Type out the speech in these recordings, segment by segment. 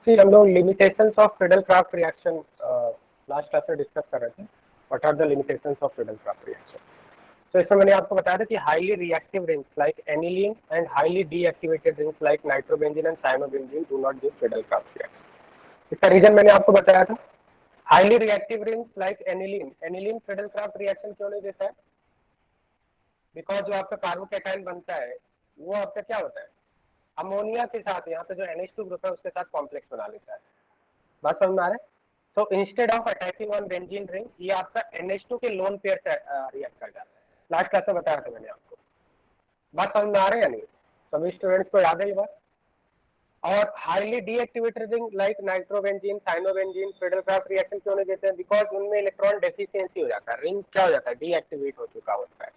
सी हम लोग limitations of Friedel Crafts reaction last class में डिस्कस कर रहे थे। What are the limitations of Friedel Crafts reaction. तो इसमें मैंने आपको बताया था कि highly reactive rings like aniline and highly deactivated rings like nitrobenzene and cyanobenzene do not give Friedel Crafts reaction. इसका रीजन मैंने आपको बताया था। Highly reactive rings like aniline Friedel Crafts reaction क्यों नहीं देता है? बिकॉज जो आपका कार्बोकैटायन बनता है वो आपका क्या होता है, अमोनिया के साथ यहाँ पे जो NH2 ग्रुप है उसके साथ कॉम्प्लेक्स बना लेता है। बात समझ में आ रहा है? तो instead of attacking on benzene ring ये आपका NH2 के लोन पेयर से रिएक्ट कर जाता है। लास्ट क्लास में बताया था मैंने आपको। बात समझ में आ रही है या नहीं? सभी स्टूडेंट्स को याद है ये बात? और highly deactivated ring like nitrobenzene cyanobenzene Friedel Crafts reaction क्यों नहीं देते हैं? बिकॉज उनमें इलेक्ट्रॉन डेफिशिएंसी हो जाता है, रिंग क्या हो जाता है, डीएक्टिवेट हो चुका होता है।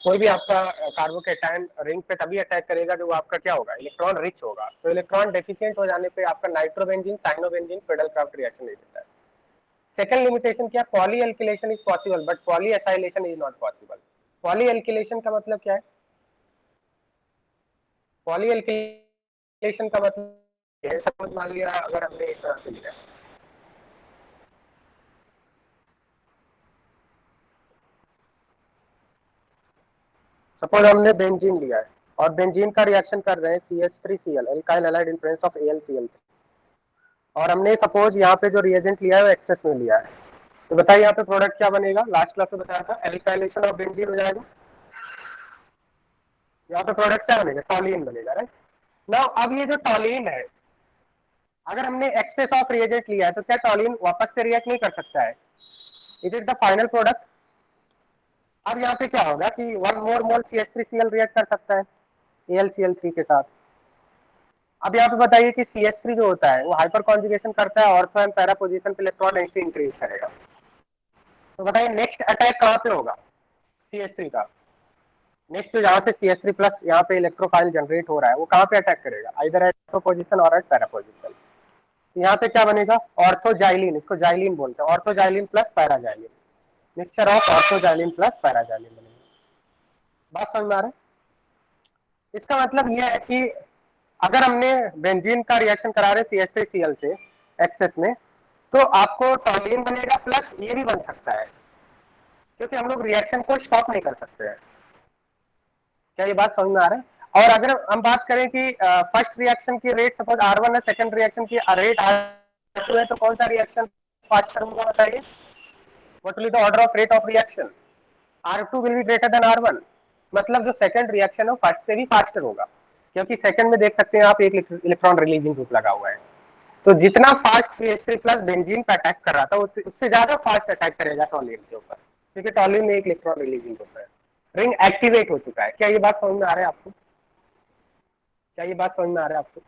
कोई भी आपका कार्बोकैटायन रिंग पे तभी अटैक करेगा जब वो आपका क्या होगा, इलेक्ट्रॉन रिच होगा। तो इलेक्ट्रॉन डेफिशिएंट हो जाने पे आपका nitrobenzene cyanobenzene Friedel Crafts reaction नहीं देता है। सेकंड लिमिटेशन क्या, poly alkylation is possible but poly acylation is not possible. Poly alkylation का मतलब क्या है? पॉली एल्किलेशन का मतलब सपोज मान लिया अगर हमने इस तरह से लिया, सपोज हमने बेंजीन लिया है और बेंजीन का रिएक्शन कर रहे हैं CH3Cl alkyl halide in presence of AlCl, और हमने सपोज यहाँ पे जो रिएजेंट लिया है वो एक्सेस में लिया है। तो बताइए यहाँ पे प्रोडक्ट क्या बनेगा? लास्ट क्लास में बताया था एल्काइलेशन ऑफ बेंजीन हो जाएगा। यहाँ पे प्रोडक्ट क्या बनेगा? टॉलिन बनेगा, राइट। नाउ अब ये जो टॉलिन है, अगर हमने एक्सेस ऑफ रिएजेंट लिया है तो क्या टॉलिन वापस से रिएक्ट नहीं कर सकता है? Is it the final product? अब यहाँ पे क्या होगा कि वन मोर मोल CH3Cl रिएक्ट कर सकता है AlCl3 के साथ। अब यहाँ पे बताइए कि CH3 जो होता है वो हाइपर कॉन्जुगेशन करता है, ऑर्थो एंड पैरा पोजीशन पे इलेक्ट्रॉन डेंसिटी इंक्रीज करेगा। तो बताइए नेक्स्ट अटैक कहाँ पे होगा CH3 का? नेक्स्ट जहाँ से CH3 प्लस यहाँ पे इलेक्ट्रोफाइल जनरेट हो रहा है वो कहाँ पे अटैक करेगा? आइदर एट ऑर्थो पोजीशन और एट पैरा पोजीशन। यहाँ पे क्या बनेगा? ऑर्थोजाइलिन, इसको जाइलिन बोलते हैं, ऑर्थोजाइलिन प्लस पैराजाइलिन, मिक्सचर ऑफ ऑर्थोजाइलिन प्लस पैराजाइलिन बनेगा। बात समझ में आ रहा है? इसका मतलब यह है कि अगर हमने बेंजीन का रिएक्शन करा रहे CH3Cl से एक्सेस में, तो आपको टॉलिन बनेगा प्लस ये भी बन सकता है, क्योंकि हम लोग रिएक्शन को स्टॉप नहीं कर सकते हैं। क्या ये बात समझ में आ रहा है? और अगर हम बात करें कि फर्स्ट रिएक्शन की रेट सपोज R1 है, सेकंड रिएक्शन की रेट R2 है, तो कौन सा रिएक्शन फास्टर होगा बताइए? What will be the order of rate of reaction? R2 will be greater than R1। मतलब जो सेकंड रिएक्शन है फर्स्ट से भी फास्टर होगा, क्योंकि सेकंड में देख सकते हैं आप एक इलेक्ट्रॉन रिलीजिंग ग्रुप लगा हुआ है। तो जितना फास्ट CH3 प्लस बेंजीन पे अटैक कर रहा था उससे ज्यादा फास्ट अटैक करेगा टॉलिन के ऊपर, क्योंकि टॉलिन में एक इलेक्ट्रॉन रिलीजिंग ग्रुप है। रिंग एक्टिवेट हो चुका है। क्या ये बात समझ में आ रहा है आपको? क्या ये बात समझ में आ रहा है आपको?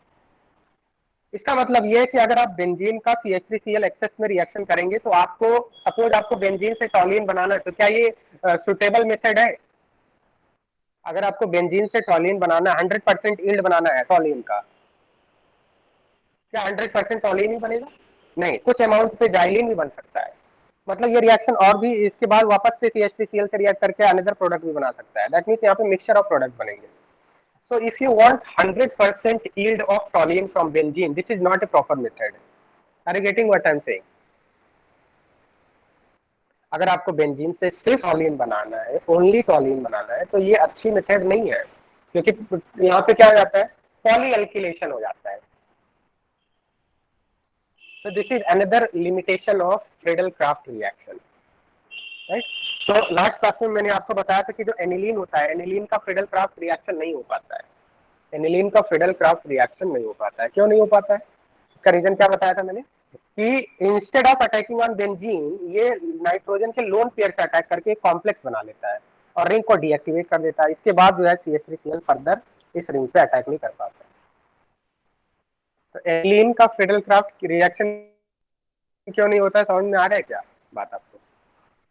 इसका मतलब ये है कि अगर आप बेंजीन का CH3Cl एक्सेस में रिएक्शन करेंगे तो आपको सपोज आपको बेंजीन से टॉलिन बनाना है, तो क्या ये सुटेबल मेथड है? अगर आपको बेंजीन से टॉलिन बनाना है, 100% यील्ड बनाना है टॉलिन का, क्या 100% टॉलिन ही बनेगा? नहीं, कुछ अमाउंट पे जाइलिन भी बन सकता है। मतलब ये रिएक्शन और भी इसके बाद वापस से CH3Cl से रिएक्ट करके अनदर प्रोडक्ट भी बना सकता है। दैट मीन्स यहाँ पे मिक्सचर ऑफ प्रोडक्ट बनेंगे। So if you want 100% yield of toluene from benzene, this is not a proper method. Are you getting what I'm saying? अगर आपको बेंजीन से सिर्फ टॉलिन बनाना है, ओनली टॉलिन बनाना है, तो ये अच्छी मेथड नहीं है, क्योंकि यहाँ पे क्या हो जाता है, पॉली एल्किलेशन हो जाता है। So this is another limitation of Friedel-Crafts reaction, right? तो लास्ट क्लास में मैंने आपको बताया था कि जो एनिलीन होता है, एनिलीन का Friedel-Crafts रिएक्शन नहीं हो पाता है। एनिलीन का Friedel-Crafts रिएक्शन नहीं हो पाता है। क्यों नहीं हो पाता है? इसका रीजन क्या बताया था मैंने कि instead of attacking on benzene ये नाइट्रोजन के लोन पेयर से अटैक करके एक कॉम्प्लेक्स बना लेता है और रिंग को डीएक्टिवेट कर देता है। इसके बाद जो है CH3Cl फर्दर इस रिंग पे अटैक नहीं कर पाता। तो एनिलीन का Friedel-Crafts रिएक्शन क्यों नहीं होता है? समझ में आ रहा है क्या बात आपको?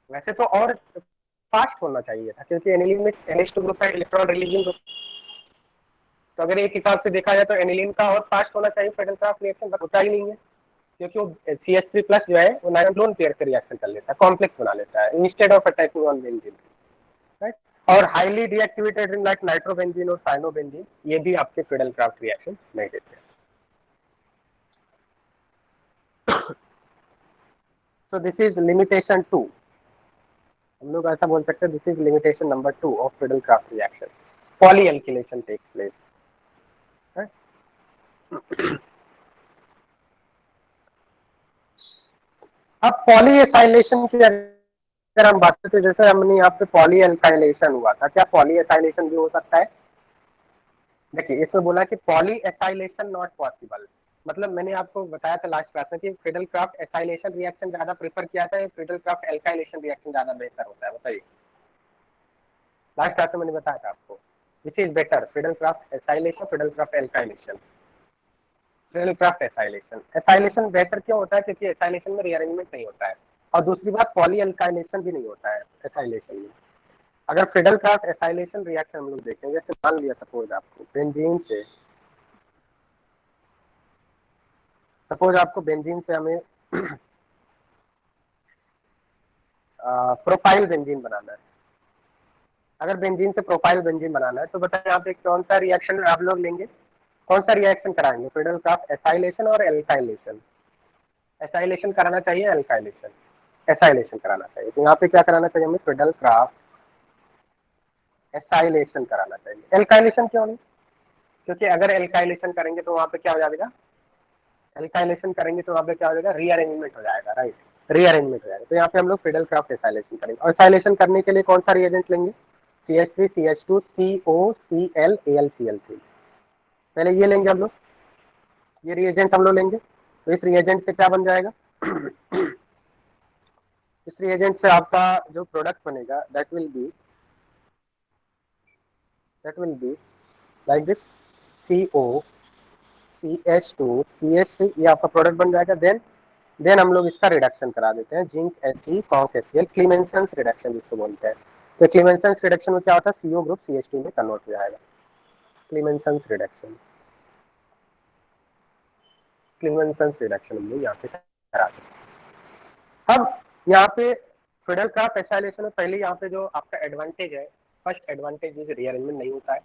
वैसे तो और फास्ट होना चाहिए था, क्योंकि एनिलीन में NH2 ग्रुप है, इलेक्ट्रॉन रिलीजिंग ग्रुप। तो अगर एक हिसाब से देखा जाए तो एनिलीन का और फास्ट होना चाहिए Friedel-Crafts रिएक्शन, बट होता ही नहीं है, क्योंकि वो CH3 प्लस जो है वो नाइट्रोजन लोन पेयर से रिएक्शन कर लेता है, कॉम्प्लेक्स बना लेता है instead of attacking on benzene, right. और highly deactivated ring like nitrobenzene और साइनोबेंजीन ये भी आपके Friedel-Crafts रिएक्शन नहीं देते। सो दिस इज लिमिटेशन 2, हम लोग ऐसा बोल सकते हैं, this is limitation number 2 of Friedel Crafts reaction, poly alkylation takes place. अब पॉली एसाइलेशन की अगर हम बात करते हैं, जैसे हमने यहाँ पे पॉली एल्काइलेशन हुआ था, क्या पॉली एसाइलेशन भी हो सकता है? देखिए इसमें बोला कि पॉली एसाइलेशन नॉट पॉसिबल, मतलब मैंने आपको बताया था लास्ट क्लास में कि फ्रीडल क्राफ्ट एसाइलेशन रिएक्शन ज्यादा प्रेफर किया था, फ्रीडल क्राफ्ट एल्काइलेशन रिएक्शन ज्यादा बेहतर होता है, बताइए। लास्ट क्लास में मैंने बताया था आपको which is better, Friedel Crafts acylation, Friedel craft alkylation. Friedel Crafts acylation, acylation बेहतर क्यों होता है? क्योंकि एसाइलेशन में रीअरेंजमेंट नहीं होता है, और दूसरी बात पॉली एल्काइलेशन भी नहीं होता है एसाइलेशन में। अगर फ्रीडल क्राफ्ट एसाइलेशन रिएक्शन हम लोग देखें, जैसे मान लिया सपोज आपको बेंजीन से, सपोज आपको बेंजीन से हमें प्रोपाइल बेंजीन बनाना है। अगर बेंजीन से प्रोपाइल बेंजीन बनाना है तो बताएं यहाँ पे कौन सा रिएक्शन आप लोग लेंगे, कौन सा रिएक्शन कराएंगे? फ्रीडल क्राफ्ट एसाइलेशन और एल्काइलेशन। एसाइलेशन कराना चाहिए, एल्काइलेशन, एसाइलेशन कराना चाहिए। तो यहाँ पे क्या कराना चाहिए हमें? फ्रीडल क्राफ्ट एसाइलेशन कराना चाहिए। एल्काइलेशन क्यों नहीं? क्योंकि अगर एल्काइलेशन करेंगे तो वहाँ पे क्या हो जाएगा? एल्काइलेशन करेंगे तो वहाँ पे क्या हो जाएगा? रीअरेंजमेंट हो जाएगा, राइट, रीअरेंजमेंट हो जाएगा। तो यहाँ पे हम लोग फ्रीडल क्राफ्ट एसाइलेशन करेंगे, और एसाइलेशन करने के लिए कौन सा रिएजेंट लेंगे? CH3 CH2 COCl AlCl3, पहले ये लेंगे हम लोग, ये रिएजेंट हम लोग लेंगे। तो इस रिएजेंट से क्या बन जाएगा? इस रिएजेंट से आपका जो प्रोडक्ट बनेगा that will be like this, CO CH2 CH3, ये आपका प्रोडक्ट बन जाएगा। देन हम लोग इसका रिडक्शन करा देते हैं, zinc He conc HCl, Clemmensen's reduction जिसको बोलते हैं। तो क्लीमेंसन्स रिडक्शन में क्या होता है? CO ग्रुप CH2 में कन्वर्ट हो जाएगा, क्लीमेंसन्स रिडक्शन, क्लीमेंसन्स रिडक्शन हम लोग यहाँ पे करा सकते हैं। अब यहाँ पे फ्रीडल क्राफ्ट एसाइलेशन में पहले यहाँ पे जो आपका एडवांटेज है, फर्स्ट एडवांटेज इज रीअरेंजमेंट नहीं होता है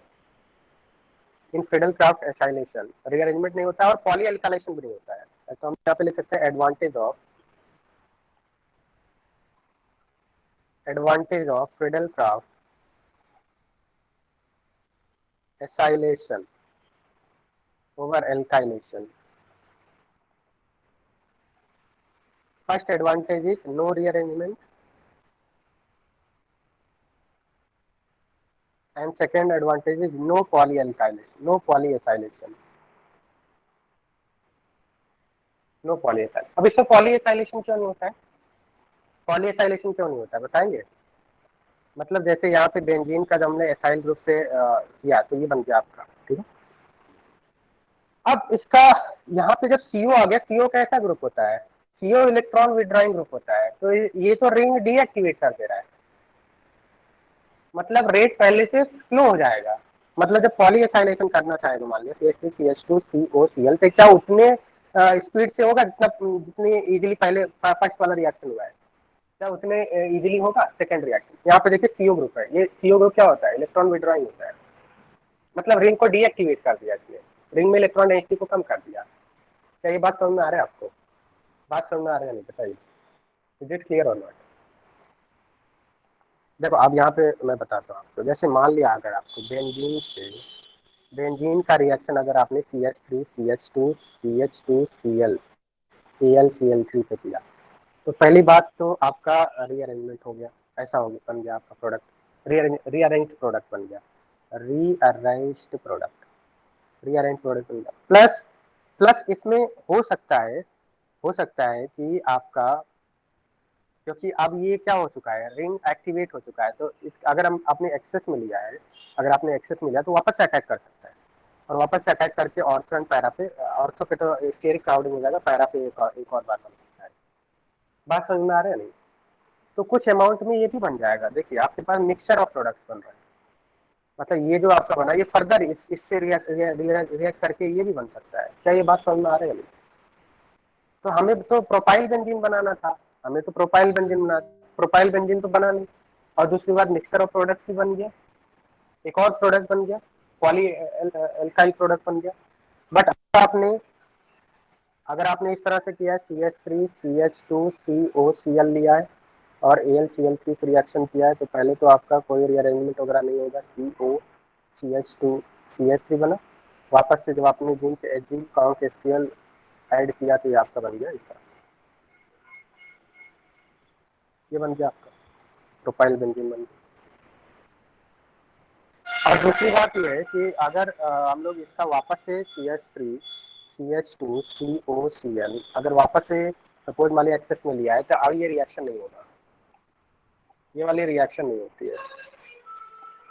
इन फ्रीडल क्राफ्ट एसाइलेशन, रीअरेंजमेंट नहीं होता है और पॉली एल्काइलेशन भी नहीं होता है। तो हम यहाँ पे लिख सकते हैं advantage of Friedel Crafts acylation over alkylation. First advantage is no rearrangement, and second advantage is no polyalkylation, no polyacylation, no polyacylation। अब इसमें polyacylation क्यों नहीं होता है? polyacylation क्यों नहीं होता है बताएंगे? मतलब जैसे यहाँ पे बेंजीन का जब हमने एसाइल ग्रुप से किया तो ये बन गया आपका, ठीक है। अब इसका यहाँ पे जब CO आ गया, CO कैसा ग्रुप होता है? CO इलेक्ट्रॉन विड्रॉइंग ग्रुप होता है, तो ये तो रिंग डीएक्टिवेट कर दे रहा है, मतलब रेट पहले से स्लो हो जाएगा। मतलब जब पॉली एसाइलेशन करना चाहेगा, मान लिया CH3 CH2 COCl, तो क्या उतने स्पीड से होगा जितनी इजीली पहले फर्स्ट वाला रिएक्शन हुआ है? क्या उतने इजीली होगा सेकंड रिएक्शन? यहाँ पे देखिए CO ग्रुप है, ये CO ग्रुप क्या होता है? इलेक्ट्रॉन विड्रॉइंग होता है, मतलब रिंग को डीएक्टिवेट कर दिया इसने, रिंग में इलेक्ट्रॉन डेंसिटी को कम कर दिया। क्या ये बात समझ में आ रहा है आपको? बात समझ में आ रहा है नहीं, बताइए, इज इट क्लियर और नॉट? देखो अब यहाँ पे मैं बताता हूँ आपको, जैसे मान लिया अगर आपको बेंजीन का रिएक्शन अगर आपने CH3 CH2 CH2 Cl AlCl3 पे किया, तो पहली बात तो आपका रीअरेंजमेंट हो गया, ऐसा हो गया, बन गया आपका प्रोडक्ट, रीअरेंज प्रोडक्ट बन गया, रीअरेंज्ड प्रोडक्ट, रीअरेंज प्रोडक्ट बन गया। प्लस प्लस इसमें हो सकता है कि आपका, क्योंकि अब ये क्या हो चुका है, रिंग एक्टिवेट हो चुका है, तो इस अगर हम आपने एक्सेस में लिया है, अगर आपने एक्सेस में लिया तो वापस से अटैक कर सकता है, और वापस से अटैक करके ऑर्थो एंड पैरा पे, ऑर्थो पे तो स्टेरिक क्राउडिंग हो जाएगा, पैरा पे एक और बार बन सकता है। बात समझ में आ रहा है नहीं? तो कुछ अमाउंट में ये भी बन जाएगा। देखिए आपके पास मिक्सचर ऑफ प्रोडक्ट्स बन रहा है, मतलब ये जो आपका बना ये फर्दर इससे रिएक्ट करके ये भी बन सकता है। क्या ये बात समझ में आ रही है? तो हमें तो प्रोपाइल बेंजीन बनाना था, हमें तो प्रोपाइल बेंजीन तो बना नहीं, और दूसरी बात मिक्सचर ऑफ प्रोडक्ट्स ही बन गया, एक और प्रोडक्ट बन गया, पॉली एल्काइल प्रोडक्ट बन गया। बट अगर आपने इस तरह से किया है CH3 CH2 COCl लिया है और AlCl3 रिएक्शन किया है, तो पहले तो आपका कोई रीअरेंजमेंट वगैरह नहीं होगा, COCH2 CH3 बना। वापस से जब आपने zinc Hg conc HCl add किया तो ये आपका बन गया इस तरह, ये बन गया आपका प्रोपाइल बेंजीन बन गया। और दूसरी बात ये है कि अगर हम लोग इसका वापस से CH3 CH2 COCl अगर वापस से सपोज मान लिया एक्सेस में लिया है, तो अब ये रिएक्शन नहीं होगा, ये वाली रिएक्शन नहीं होती है।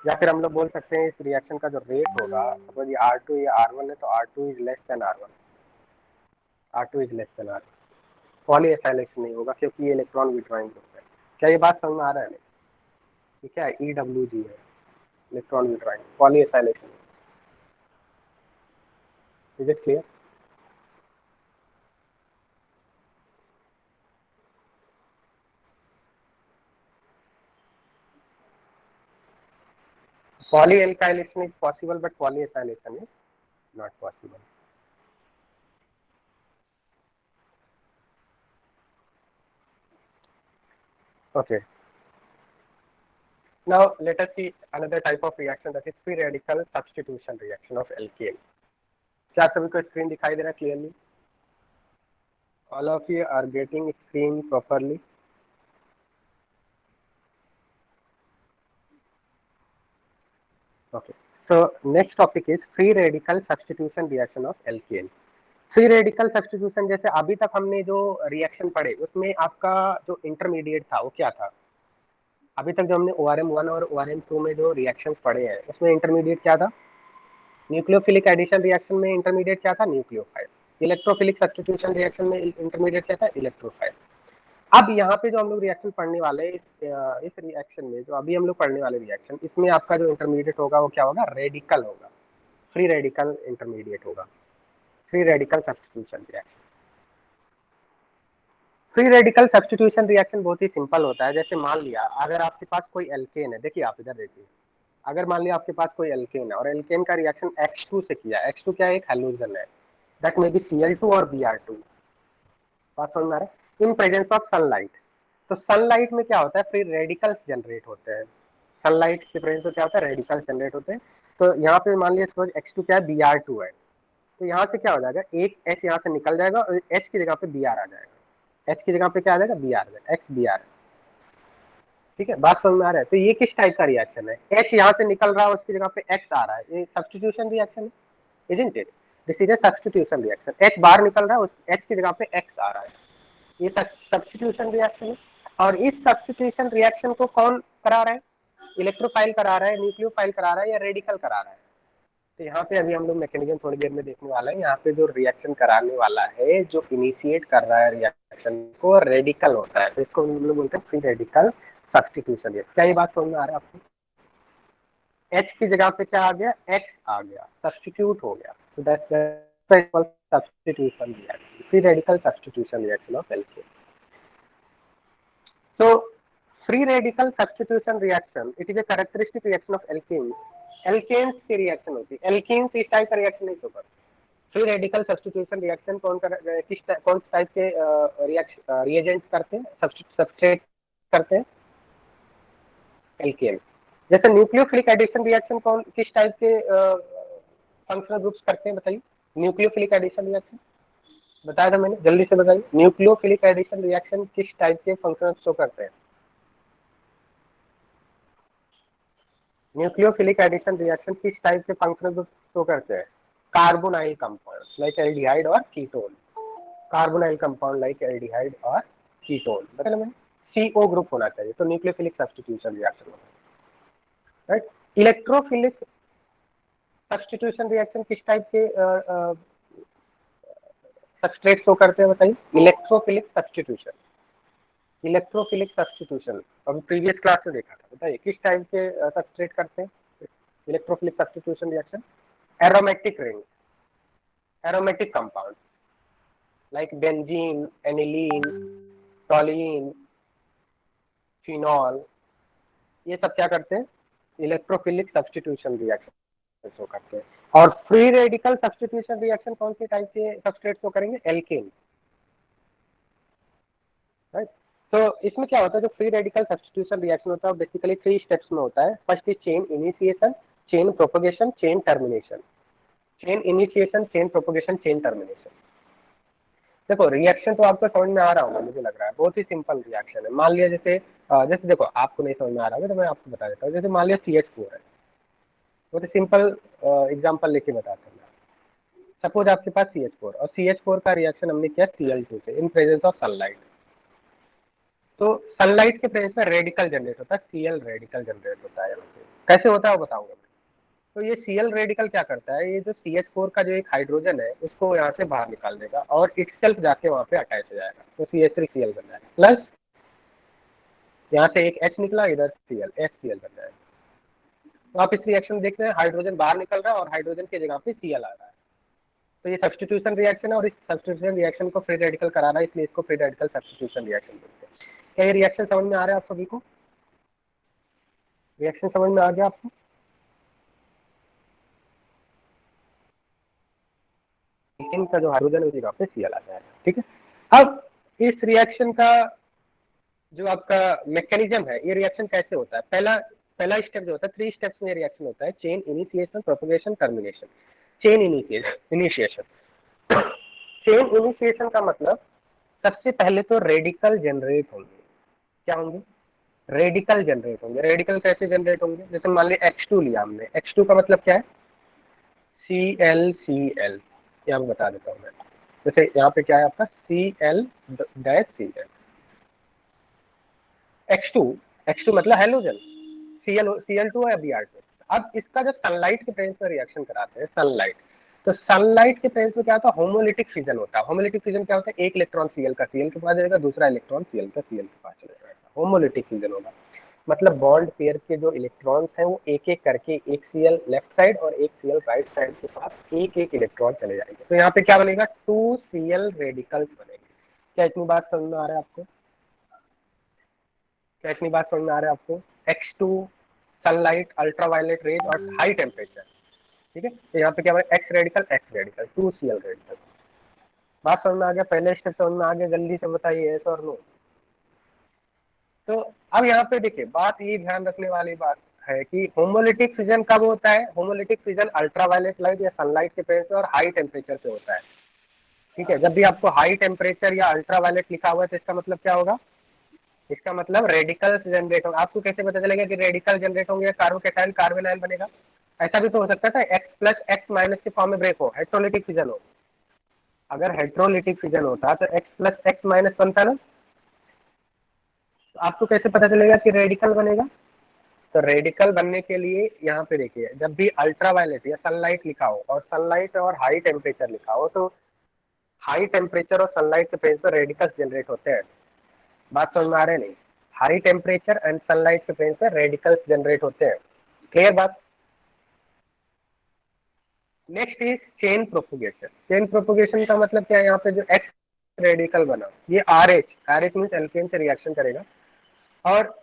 या फिर हम लोग बोल सकते हैं इस रिएक्शन का जो रेट होगा, सपोज ये R2 या R1 है, तो R2 is less than R1, R2 is less than R1, पॉलीएसाइलेशन नहीं होगा क्योंकि ये इलेक्ट्रॉन विड्रॉइंग ग्रुप है। क्या ये बात समझ में आ रहा है? ये क्या है? EWG है, electron withdrawing, polyacylation. Is it clear? Polyalkylation is possible, but polyacylation is not possible. Okay. Now let us see another type of reaction, that is free radical substitution reaction of alkane. क्या सभी को screen दिखाई दे रहा है clearly? All of you are getting screen properly? Okay. So next topic is free radical substitution reaction of alkane. Free radical substitution, जैसे अभी तक हमने जो रिएक्शन पढ़े उसमें आपका जो इंटरमीडिएट था वो क्या था? अभी तक जो हमने ORM1 और ORM2 में जो रिएक्शंस पढ़े हैं उसमें इंटरमीडिएट क्या था? न्यूक्लियोफिलिक एडिशन रिएक्शन में इंटरमीडिएट क्या था? न्यूक्लियोफाइल। इलेक्ट्रोफिलिक सब्स्टिट्यूशन रिएक्शन में इंटरमीडिएट क्या था? इलेक्ट्रोफाइल। अब यहाँ पे जो हम लोग रिएक्शन पढ़ने वाले हैं, इस रिएक्शन में जो अभी हम लोग पढ़ने वाले रिएक्शन, इसमें आपका जो इंटरमीडिएट होगा वो क्या होगा? रेडिकल होगा, फ्री रेडिकल इंटरमीडिएट होगा, free radical substitution reaction. Free radical substitution reaction बहुत ही सिंपल होता है। जैसे मान लिया अगर आपके पास कोई एल्केन है, देखिए आप इधर देखिए, अगर मान लिया आपके पास कोई एल्केन है और एल्केन का रिएक्शन X2 से किया, X2 क्या है? एक हैलोजन है, दैट मे बी Cl2 और Br2। बात समझ में आ रहा है? इन प्रेजेंस ऑफ सनलाइट, तो सनलाइट में क्या होता है? फ्री रेडिकल्स जनरेट होते हैं। सनलाइट के प्रेजेंस में क्या होता है? रेडिकल्स जनरेट होते हैं। तो यहाँ पे मान लिया सपोज X2 क्या है? Br2 है, तो यहाँ से क्या हो जाएगा? एक H यहाँ से निकल जाएगा और H की जगह पे Br आ जाएगा। H की जगह पे क्या आ जाएगा? Br आ जाएगा, XBr। ठीक है, बात समझ में आ रहा है? तो ये किस टाइप का रिएक्शन है? H यहाँ से निकल रहा है, उसकी जगह पे X आ रहा है, ये सब्स्टिट्यूशन रिएक्शन है, isn't it? This is a substitution reaction. H बाहर निकल रहा है, उस H की जगह पे X आ रहा है, ये सब्स्टिट्यूशन रिएक्शन है। और इस सब्स्टिट्यूशन रिएक्शन को कौन करा रहा है? इलेक्ट्रोफाइल करा रहा है, न्यूक्लियोफाइल करा रहा है, या रेडिकल करा रहा है? तो यहाँ पे अभी हम लोग मैकेनिज्म थोड़ी देर में देखने वाला है। यहाँ पे जो रिएक्शन कराने वाला है, जो इनिशिएट कर रहा है रिएक्शन को, रेडिकल होता है, तो इसको हम लोग बोलते हैं फ्री रेडिकल सब्स्टिट्यूशन रिएक्शन। क्या ये बात समझ में आ रहा है आपको? H की जगह पे क्या आ गया? X आ गया, सब्स्टिट्यूट हो गया, तो that's substitution reaction, free radical substitution reaction of alkene. So free radical substitution reaction, it is a characteristic reaction of alkenes. Alkenes की रिएक्शन होती है, alkenes इस टाइप का रिएक्शन नहीं होगा। फ्री रेडिकल सब्स्टिट्यूशन रिएक्शन कौन टाइप के reagent करते हैं, सबस्ट्रेट करते हैं? एल्केन। जैसे न्यूक्लियोफिलिक एडिशन रिएक्शन कौन किस टाइप के फंक्शनल ग्रुप्स करते हैं, बताइए? न्यूक्लियोफिलिक एडिशन रिएक्शन बताया था मैंने, जल्दी से बताइए। न्यूक्लियोफिलिक एडिशन रिएक्शन किस टाइप के फंक्शनल शो करते हैं? न्यूक्लियोफिलिक एडिशन रिएक्शन किस टाइप के फंक्शनल ग्रुप शो करते हैं? कार्बोनाइल कंपाउंड लाइक एल्डिहाइड और ketone, carbonyl compound like aldehyde और कीटोन, बताया मैंने। CO ग्रुप होना चाहिए, तो न्यूक्लियोफिलिक सब्स्टिट्यूशन रिएक्शन होना है, राइट। इलेक्ट्रोफिलिक सब्स्टिट्यूशन रिएक्शन किस टाइप के सबस्ट्रेट शो करते हैं, बताइए? इलेक्ट्रोफिलिक सब्स्टिट्यूशन, इलेक्ट्रोफिलिक सब्स्टिट्यूशन अभी प्रीवियस क्लास में देखा था, बताइए किस टाइप के सबस्ट्रेट करते हैं electrophilic substitution reaction? Aromatic ring, aromatic compound like benzene, aniline, टॉलिन, phenol, ये सब क्या करते हैं? इलेक्ट्रोफिलिक सब्स्टिट्यूशन रिएक्शन शो करते हैं। और फ्री रेडिकल सब्स्टिट्यूशन रिएक्शन कौन सी टाइप के सबस्ट्रेट को करेंगे, एल्केन, राइट। तो इसमें क्या होता है, जो फ्री रेडिकल सब्स्टिट्यूशन रिएक्शन होता है बेसिकली 3 स्टेप्स में होता है। First is chain initiation, chain propagation, chain termination. Chain initiation, chain propagation, chain termination. देखो रिएक्शन तो आपको समझ में आ रहा होगा, मुझे लग रहा है बहुत ही सिंपल रिएक्शन है। मान लिया जैसे जैसे देखो आपको नहीं समझ में आ रहा है तो मैं आपको बता देता हूँ। जैसे मान लिया CH4 है, बहुत ही सिंपल एग्जांपल लेके बताता हूँ। सपोज आपके पास CH4 और CH4 का रिएक्शन हमने किया Cl2 से इन प्रेजेंस ऑफ सनलाइट। तो सनलाइट के प्रेजेंस में रेडिकल जनरेट होता है, Cl रेडिकल जनरेट होता है। यहाँ पे कैसे होता है वो बताऊंगा मैं। तो ये Cl रेडिकल क्या करता है, ये जो CH4 का जो एक हाइड्रोजन है उसको यहाँ से बाहर निकाल देगा और इटसेल्फ जाके वहाँ पे अटैच हो जाएगा, तो CH3Cl बन जाएगा। प्लस यहाँ से एक H निकला, इधर Cl, HCl बन जाएगा। तो आप इस रिएक्शन देख रहे हैं, हाइड्रोजन बाहर निकल रहा है और हाइड्रोजन की जगह पे Cl आ रहा है। तो ये सब्स्टिट्यूशन रिएक्शन है और इस सब्स्टिट्यूशन रिएक्शन को फ्री रेडिकल करा रहा है, इसलिए इसको फ्री रेडिकल सब्स्टिट्यूशन रिएक्शन बोलते हैं। क्या ये रिएक्शन समझ में आ रहा है आप सभी को? रिएक्शन समझ में आ गया आपको? का जो हाइड्रोजन है उसी जगह पे Cl आ जाएगा, ठीक है। अब इस रिएक्शन का जो आपका मैकेनिज्म है, ये रिएक्शन कैसे होता है, पहला स्टेप जो होता है, 3 स्टेप्स में रिएक्शन होता है, chain initiation, propagation, termination. Chain initiation chain initiation का मतलब सबसे पहले तो रेडिकल जनरेट होंगे। क्या होंगे? रेडिकल जनरेट होंगे। रेडिकल कैसे जनरेट होंगे, जैसे मान लिया H2 लिया हमने, H2 का मतलब क्या है, ClCl। ये आपको बता देता हूँ मैं। जैसे यहाँ पे क्या है आपका Cl-Cl, H2 मतलब हेलोजन, Cl2 है Br2। अब इसका जब सनलाइट के प्रेजेंस में रिएक्शन कराते हैं, सनलाइट, तो सनलाइट के प्रेजेंस में क्या होता है, होमोलिटिक फिजन होता है। होमोलिटिक फिजन क्या होता है, एक इलेक्ट्रॉन Cl का Cl के पास जाएगा, दूसरा इलेक्ट्रॉन Cl का Cl के पास चला जाएगा, होमोलिटिक फिजन होगा। मतलब बॉन्ड पेयर के जो इलेक्ट्रॉन्स हैं वो एक एक करके, एक Cl लेफ्ट साइड और एक Cl राइट साइड के पास एक एक इलेक्ट्रॉन चले जाएंगे। तो यहाँ पे क्या बनेगा, 2Cl रेडिकल्स बनेंगे। क्या इतनी बात समझ में आ रहा है आपको? क्या इतनी बात समझ में आ रहा है आपको? X2 सनलाइट, अल्ट्रावायलेट रेज और हाई टेम्परेचर, ठीक है। तो यहाँ पे क्या बनेगा, एक्स रेडिकल 2Cl रेडिकल। बात समझ में आ गया? पहले स्टेप समझ में आ गया? जल्दी से बताइए यस और नो। तो अब यहाँ पे देखिए, बात ये ध्यान रखने वाली बात है कि होमोलिटिक फिजन कब होता है। होमोलिटिक फिजन अल्ट्रावायलेट लाइट या सनलाइट के प्रेजेंस और हाई टेम्परेचर पे होता है, ठीक है। जब भी आपको हाई टेम्परेचर या अल्ट्रावायलेट लिखा हुआ है तो इसका मतलब क्या होगा, इसका मतलब रेडिकल्स जनरेट होगा। आपको कैसे पता चलेगा कि रेडिकल जनरेट होंगे, कार्बोकेटाइल कार्बोनाइल बनेगा? ऐसा भी तो हो सकता था X प्लस X माइनस के फॉर्म में ब्रेक हो, हेट्रोलिटिक फिजन हो। अगर हेट्रोलिटिक फिजन होता तो X प्लस X माइनस बनता ना, तो आपको कैसे पता चलेगा कि रेडिकल बनेगा? तो रेडिकल बनने के लिए यहाँ पे देखिए, जब भी अल्ट्रावायलेट या सनलाइट लिखा हो और सनलाइट और हाई टेम्परेचर लिखा हो, तो हाई टेम्परेचर और सनलाइट के प्रेजेंस पर रेडिकल्स जनरेट होते हैं। बात समझ में आ रहे नहीं? हाई टेम्परेचर एंड सनलाइट के प्रेजेंस पर रेडिकल्स जनरेट होते हैं। क्लियर बात? Next is chain propagation. Chain propagation का मतलब क्या है, यहाँ पे जो एक्स रेडिकल बना, ये आर एच मीन्स एल्केन से रिएक्शन करेगा और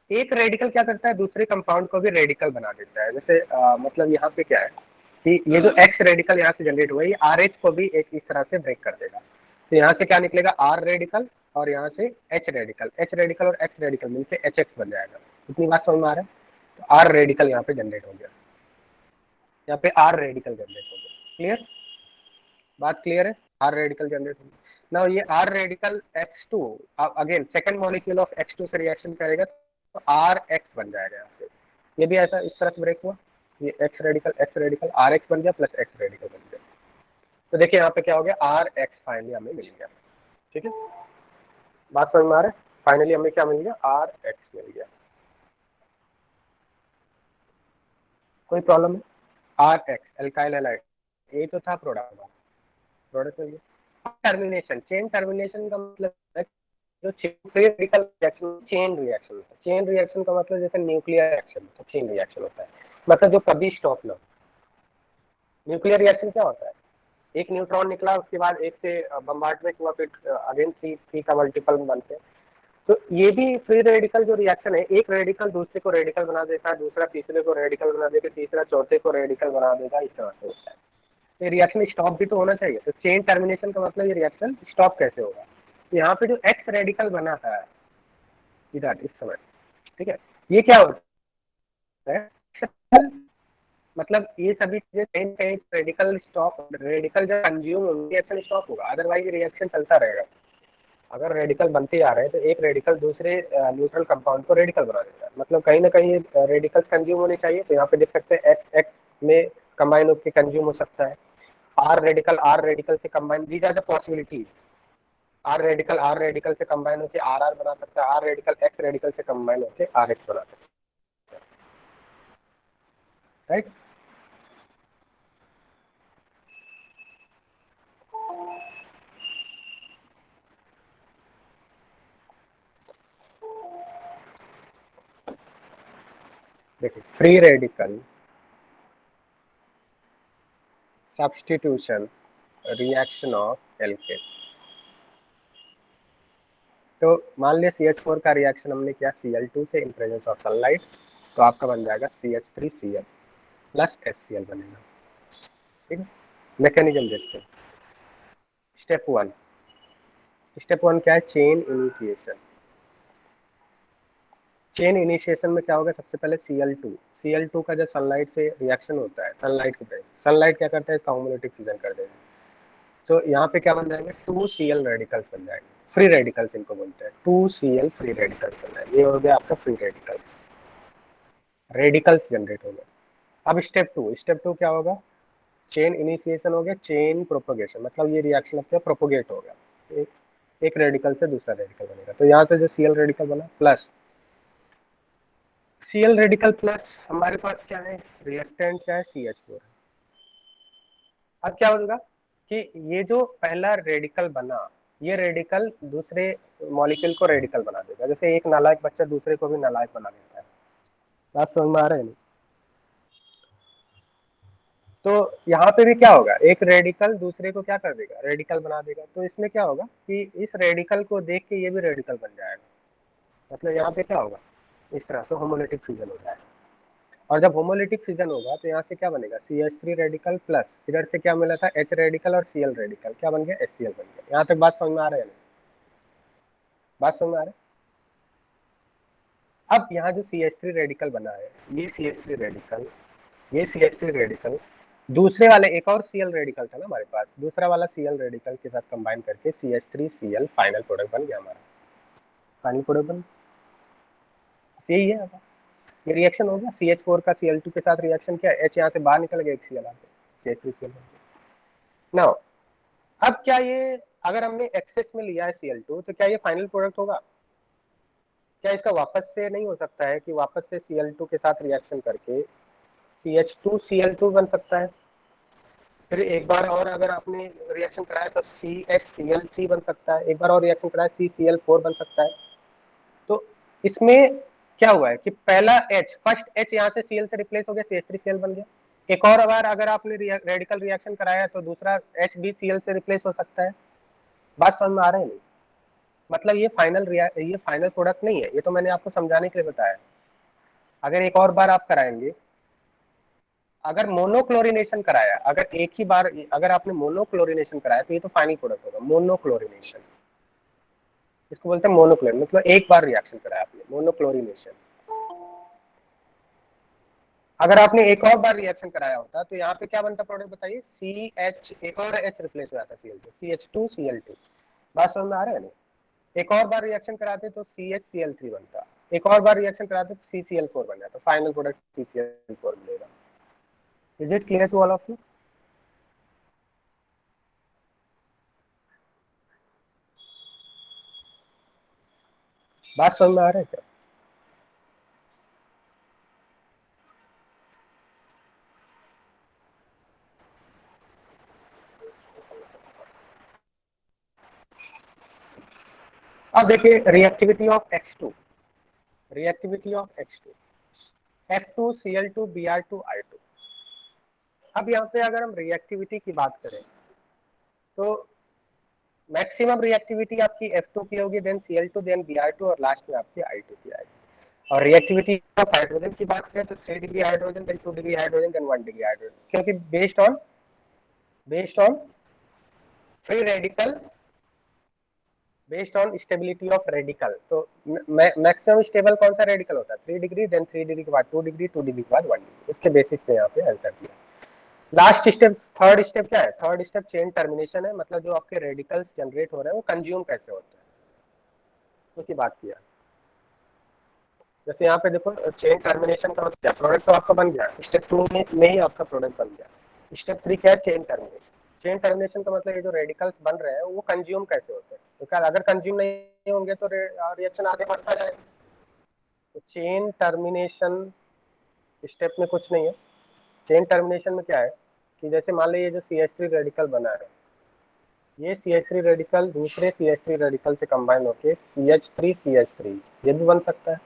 एक रेडिकल क्या करता है, दूसरे कंपाउंड को भी रेडिकल बना देता है। जैसे मतलब यहाँ पे क्या है कि ये जो एक्स रेडिकल यहाँ से जनरेट हुआ है, ये आर एच को भी एक इस तरह से ब्रेक कर देगा। तो यहाँ से क्या निकलेगा, आर रेडिकल और यहाँ से एच रेडिकल और एक्स रेडिकल मिलकर एच एक्स बन जाएगा। इतनी बात समझ में आ रहा है? तो आर रेडिकल यहाँ पे जनरेट हो गया, यहाँ पे आर रेडिकल जनरेट हो गया। क्लियर? बात क्लियर है? आर रेडिकल जनरेट होगी। नाउ ये R radical X2 again second molecule of X2 से रिएक्शन करेगा तो आर एक्स बन जाएगा यहाँ से। ये भी ऐसा इस तरह से ब्रेक हुआ, ये एक्स रेडिकल आर एक्स बन गया प्लस एक्स रेडिकल बन गया। तो देखिए यहाँ पे क्या हो गया, आर एक्स फाइनली हमें मिल गया, ठीक है। बात समझ में आ रहा है? फाइनली हमें क्या मिल गया, आर एक्स मिल गया। कोई प्रॉब्लम है? आर एक्स एल्काइल हैलाइड, ये तो था प्रोडक्ट, प्रोडक्ट में टर्मिनेशन। चेन टर्मिनेशन का मतलब है जो रेडिकल रिएक्शन चेन रिएक्शन होता है। चेन रिएक्शन का मतलब जैसे न्यूक्लियर रिएक्शन होता है, चेन रिएक्शन होता है, मतलब जो कभी स्टॉप ना हो। न्यूक्लियर रिएक्शन क्या होता है, एक न्यूट्रॉन निकला उसके बाद एक से बम्बार्डमेंट हुआ, फिर अगेन थ्री थ्री का मल्टीपल बनते हैं। तो ये भी फ्री रेडिकल जो रिएक्शन है, एक रेडिकल दूसरे को रेडिकल बना देता है, दूसरा तीसरे को रेडिकल बना देगा, तीसरा चौथे को रेडिकल बना देगा, इस तरह से होता है। तो रिएक्शन स्टॉप भी तो होना चाहिए। तो चेन टर्मिनेशन का मतलब ये रिएक्शन स्टॉप कैसे होगा? तो यहाँ पे जो एक्स रेडिकल बना है इधर इस समय, ठीक है, ये क्या होता है, मतलब ये सभी चीजें कहीं ना कहीं रेडिकल स्टॉप, रेडिकल जब कंज्यूम होंगे रिएक्शन स्टॉप होगा, अदरवाइज रिएक्शन चलता रहेगा। अगर रेडिकल बनते आ रहे हैं तो एक रेडिकल दूसरे न्यूट्रल कंपाउंड को रेडिकल बना देता है, मतलब कहीं ना कहीं रेडिकल कंज्यूम होने चाहिए। तो यहाँ पे देख सकते हैं एक्स एक्स में कंबाइन होकर कंज्यूम हो सकता है, आर रेडिकल से combine, these are the possibilities. R radical से कंबाइन होकर आर बना सकता है, आर रेडिकल एक्स रेडिकल से कंबाइन होकर आर एक्स बना सकता है, राइट। देखिए, free radical substitution reaction of alkane. तो मान लिया CH4 का रिएक्शन हमने किया Cl2 से इन प्रेजेंस ऑफ सनलाइट, तो आपका बन जाएगा CH3Cl प्लस HCl बनेगा, ठीक है। मैकेनिज्म देखते हैं। स्टेप वन क्या है? Chain initiation. चेन इनिशिएशन में क्या होगा? सबसे पहले Cl2 का जब सनलाइट से रिएक्शन होता है, सनलाइट की प्रेजेंस, सनलाइट क्या करता है? इसका होमोलिटिक फिजन कर देगा। तो यहाँ पे क्या बन जाएंगे? 2Cl रेडिकल्स बन जाएंगे, फ्री रेडिकल्स इनको बोलते हैं, 2Cl फ्री रेडिकल्स बन जाएंगे। ये हो गया आपका फ्री रेडिकल्स, रेडिकल्स जनरेट हो गए। अब स्टेप टू क्या होगा? चेन इनिशिएशन हो गया, चेन प्रोपोगेशन, मतलब ये रिएक्शन अपने प्रोपोगेट हो गया, एक रेडिकल से दूसरा रेडिकल बनेगा। तो यहाँ से जो Cl रेडिकल बना प्लस Cl रेडिकल प्लस हमारे पास क्या है? रिएक्टेंट क्या है? CH4। अब क्या होगा कि ये जो पहला रेडिकल बना, ये रेडिकल दूसरे मॉलिक्यूल को रेडिकल बना देगा। जैसे एक नालायक बच्चा दूसरे को भी नालायक बना देता है। बात समझ में आ रहा है? नहीं? तो यहाँ पे भी क्या होगा? एक रेडिकल दूसरे को क्या कर देगा? रेडिकल बना देगा। तो इसमें क्या होगा कि इस रेडिकल को देख के ये भी रेडिकल बन जाएगा। मतलब यहाँ पे क्या होगा? इस तरह से होमोलिटिक फ्यूजन हो जाएगा। और जब होमोलिटिक फिजन होगा तो यहाँ से क्या बनेगा? CH3 रेडिकल प्लस इधर से क्या मिला था? H रेडिकल और Cl रेडिकल, क्या बन गया? HCl बन गया। यहाँ तक बात समझ में आ रहा है? बात समझ में आ रहा है? अब यहाँ जो CH3 रेडिकल बना है, ये CH3 रेडिकल, ये CH3 रेडिकल दूसरे वाले एक और Cl रेडिकल था ना हमारे पास, दूसरा वाला Cl रेडिकल के साथ कंबाइन करके CH3Cl फाइनल प्रोडक्ट बन गया हमारा। फाइनल प्रोडक्ट बन, यही है। ये रिएक्शन हो गया, CH4 का Cl2 के साथ रिएक्शन किया, H यहाँ से बाहर निकल गया, एक Cl आ गया, CH3Cl। नाउ अब क्या ये, अगर हमने एक्सेस में लिया है Cl2, तो क्या ये फाइनल प्रोडक्ट होगा? क्या इसका वापस से नहीं हो सकता है कि वापस से Cl2 के साथ रिएक्शन करके CH2Cl2 बन सकता है? फिर एक बार और अगर आपने रिएक्शन कराया तो CHCl3 बन सकता है, एक बार और रिएक्शन कराया CCl4 बन सकता है। तो इसमें क्या हुआ है कि पहला फर्स्ट H यहाँ से Cl से रिप्लेस हो गया, CH3Cl बन गया। एक और बार अगर आपने रेडिकल रिएक्शन कराया तो दूसरा H भी Cl से रिप्लेस हो सकता है। बात समझ में आ रहा है? नहीं? मतलब ये फाइनल प्रोडक्ट नहीं है, ये तो मैंने आपको समझाने के लिए बताया। अगर एक और बार आप कराएंगे, अगर मोनोक्लोरिनेशन कराया, अगर एक ही बार अगर आपने मोनोक्लोरिनेशन कराया तो ये तो फाइनल प्रोडक्ट होगा। मोनोक्लोरिनेशन इसको बोलते हैं, मोनोक्लोरिन मतलब एक बार रिएक्शन कराया आपने, मोनोक्लोरिनेशन। अगर आपने एक और बार रिएक्शन कराया होता तो यहाँ पे क्या बनता प्रोडक्ट बताइए? CH, एक और H रिप्लेस हो जाता Cl से, CH2Cl2। बात समझ में आ रहा है? एक और बार रिएक्शन कराते तो CHCl3 बनता, एक और बार रिएक्शन कराते तो CCl4 बन जाता, फाइनल प्रोडक्ट CCl4 मिलेगा। Is it clear to all of you? बात समझ में आ रहा है क्या? अब देखिए reactivity of X2, reactivity of X2, F2Cl2Br2I2। अब यहाँ पे अगर हम रिएक्टिविटी की बात करें तो मैक्सिमम रिएक्टिविटी आपकी F2 की होगी, देन Cl2, देन Br2 और लास्ट में आपकी I2 की आएगी। और रिएक्टिविटी ऑफ हाइड्रोजन की बात करें तो 3 degree hydrogen, then 2 degree hydrogen, then 1 degree hydrogen, क्योंकि based on stability of radical. तो मैक्सिमम स्टेबल कौन सा रेडिकल होता है? 3 डिग्री, देन 3 डिग्री के बाद 2 डिग्री, 2 डिग्री के बाद 1 डिग्री। उसके बेसिस पे यहाँ पे आंसर दिया। लास्ट स्टेप, थर्ड स्टेप क्या है? थर्ड स्टेप चेन टर्मिनेशन है, मतलब जो आपके रेडिकल्स जनरेट हो रहे हैं वो कंज्यूम कैसे होते हैं उसकी बात किया। जैसे यहाँ पे देखो चेन टर्मिनेशन का मतलब क्या, प्रोडक्ट तो आपका बन गया, स्टेप 2 में ही आपका प्रोडक्ट बन गया। स्टेप 3 क्या है? Chain termination. चेन टर्मिनेशन का मतलब ये जो रेडिकल्स बन रहे हैं वो कंज्यूम कैसे होते हैं, तो अगर कंज्यूम नहीं होंगे तो रिएक्शन आगे बढ़ता जाएगा। तो चेन टर्मिनेशन स्टेप में कुछ नहीं है। चेन टर्मिनेशन में क्या है कि जैसे मान लो ये जो CH3 रेडिकल बना है, ये CH3 रेडिकल दूसरे CH3 रेडिकल से कंबाइन होके CH3 ये भी बन सकता है,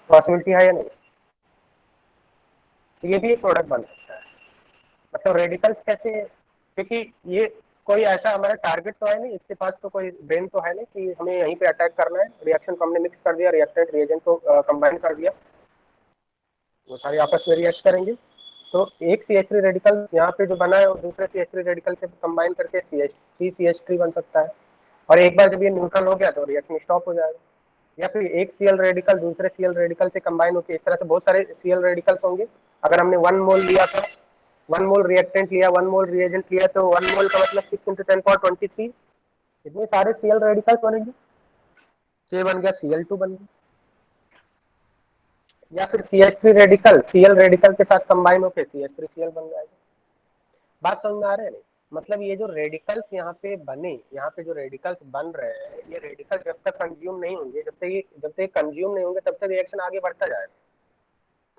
पॉसिबिलिटी है या नहीं? तो ये भी एक प्रोडक्ट बन सकता है। मतलब रेडिकल्स कैसे, क्योंकि ये कोई ऐसा हमारा टारगेट तो है नहीं, इसके पास तो कोई ब्रेन तो है नहीं कि हमें यहीं पे अटैक करना है। रिएक्शन को हमने मिक्स कर दिया, रिएक्टेंट रिएजेंट को कंबाइन कर दिया, वो सारे आपस में रिएक्ट करेंगे। तो एक CH3 रेडिकल यहाँ पे जो बना है वो दूसरे CH3 रेडिकल से कंबाइन करके CH3 बन सकता है। और एक बार जब ये न्यूट्रल हो गया तो रिएक्शन स्टॉप हो जाएगा। या फिर एक Cl रेडिकल दूसरे Cl रेडिकल से कंबाइन होकर, इस तरह से बहुत सारे Cl रेडिकल्स होंगे। अगर हमने 1 मोल लिया था, 1 मोल रिएक्टेंट लिया, 1 मोल रिएजेंट लिया, तो 1 मोल का मतलब 6 × 10⁻23 इतने सारे Cl रेडिकल्स बनेंगे। ये बन गया Cl2 बन गया। या फिर CH3 रेडिकल Cl रेडिकल के साथ कंबाइन होकर CH3Cl बन जाएगा। बात समझ में आ रहा है नहीं? मतलब ये जो रेडिकल्स यहाँ पे बने, यहाँ पे जो रेडिकल्स बन रहे हैं, ये रेडिकल जब तक कंज्यूम नहीं होंगे, जब तक कंज्यूम नहीं होंगे तब तक रिएक्शन आगे बढ़ता जाएगा।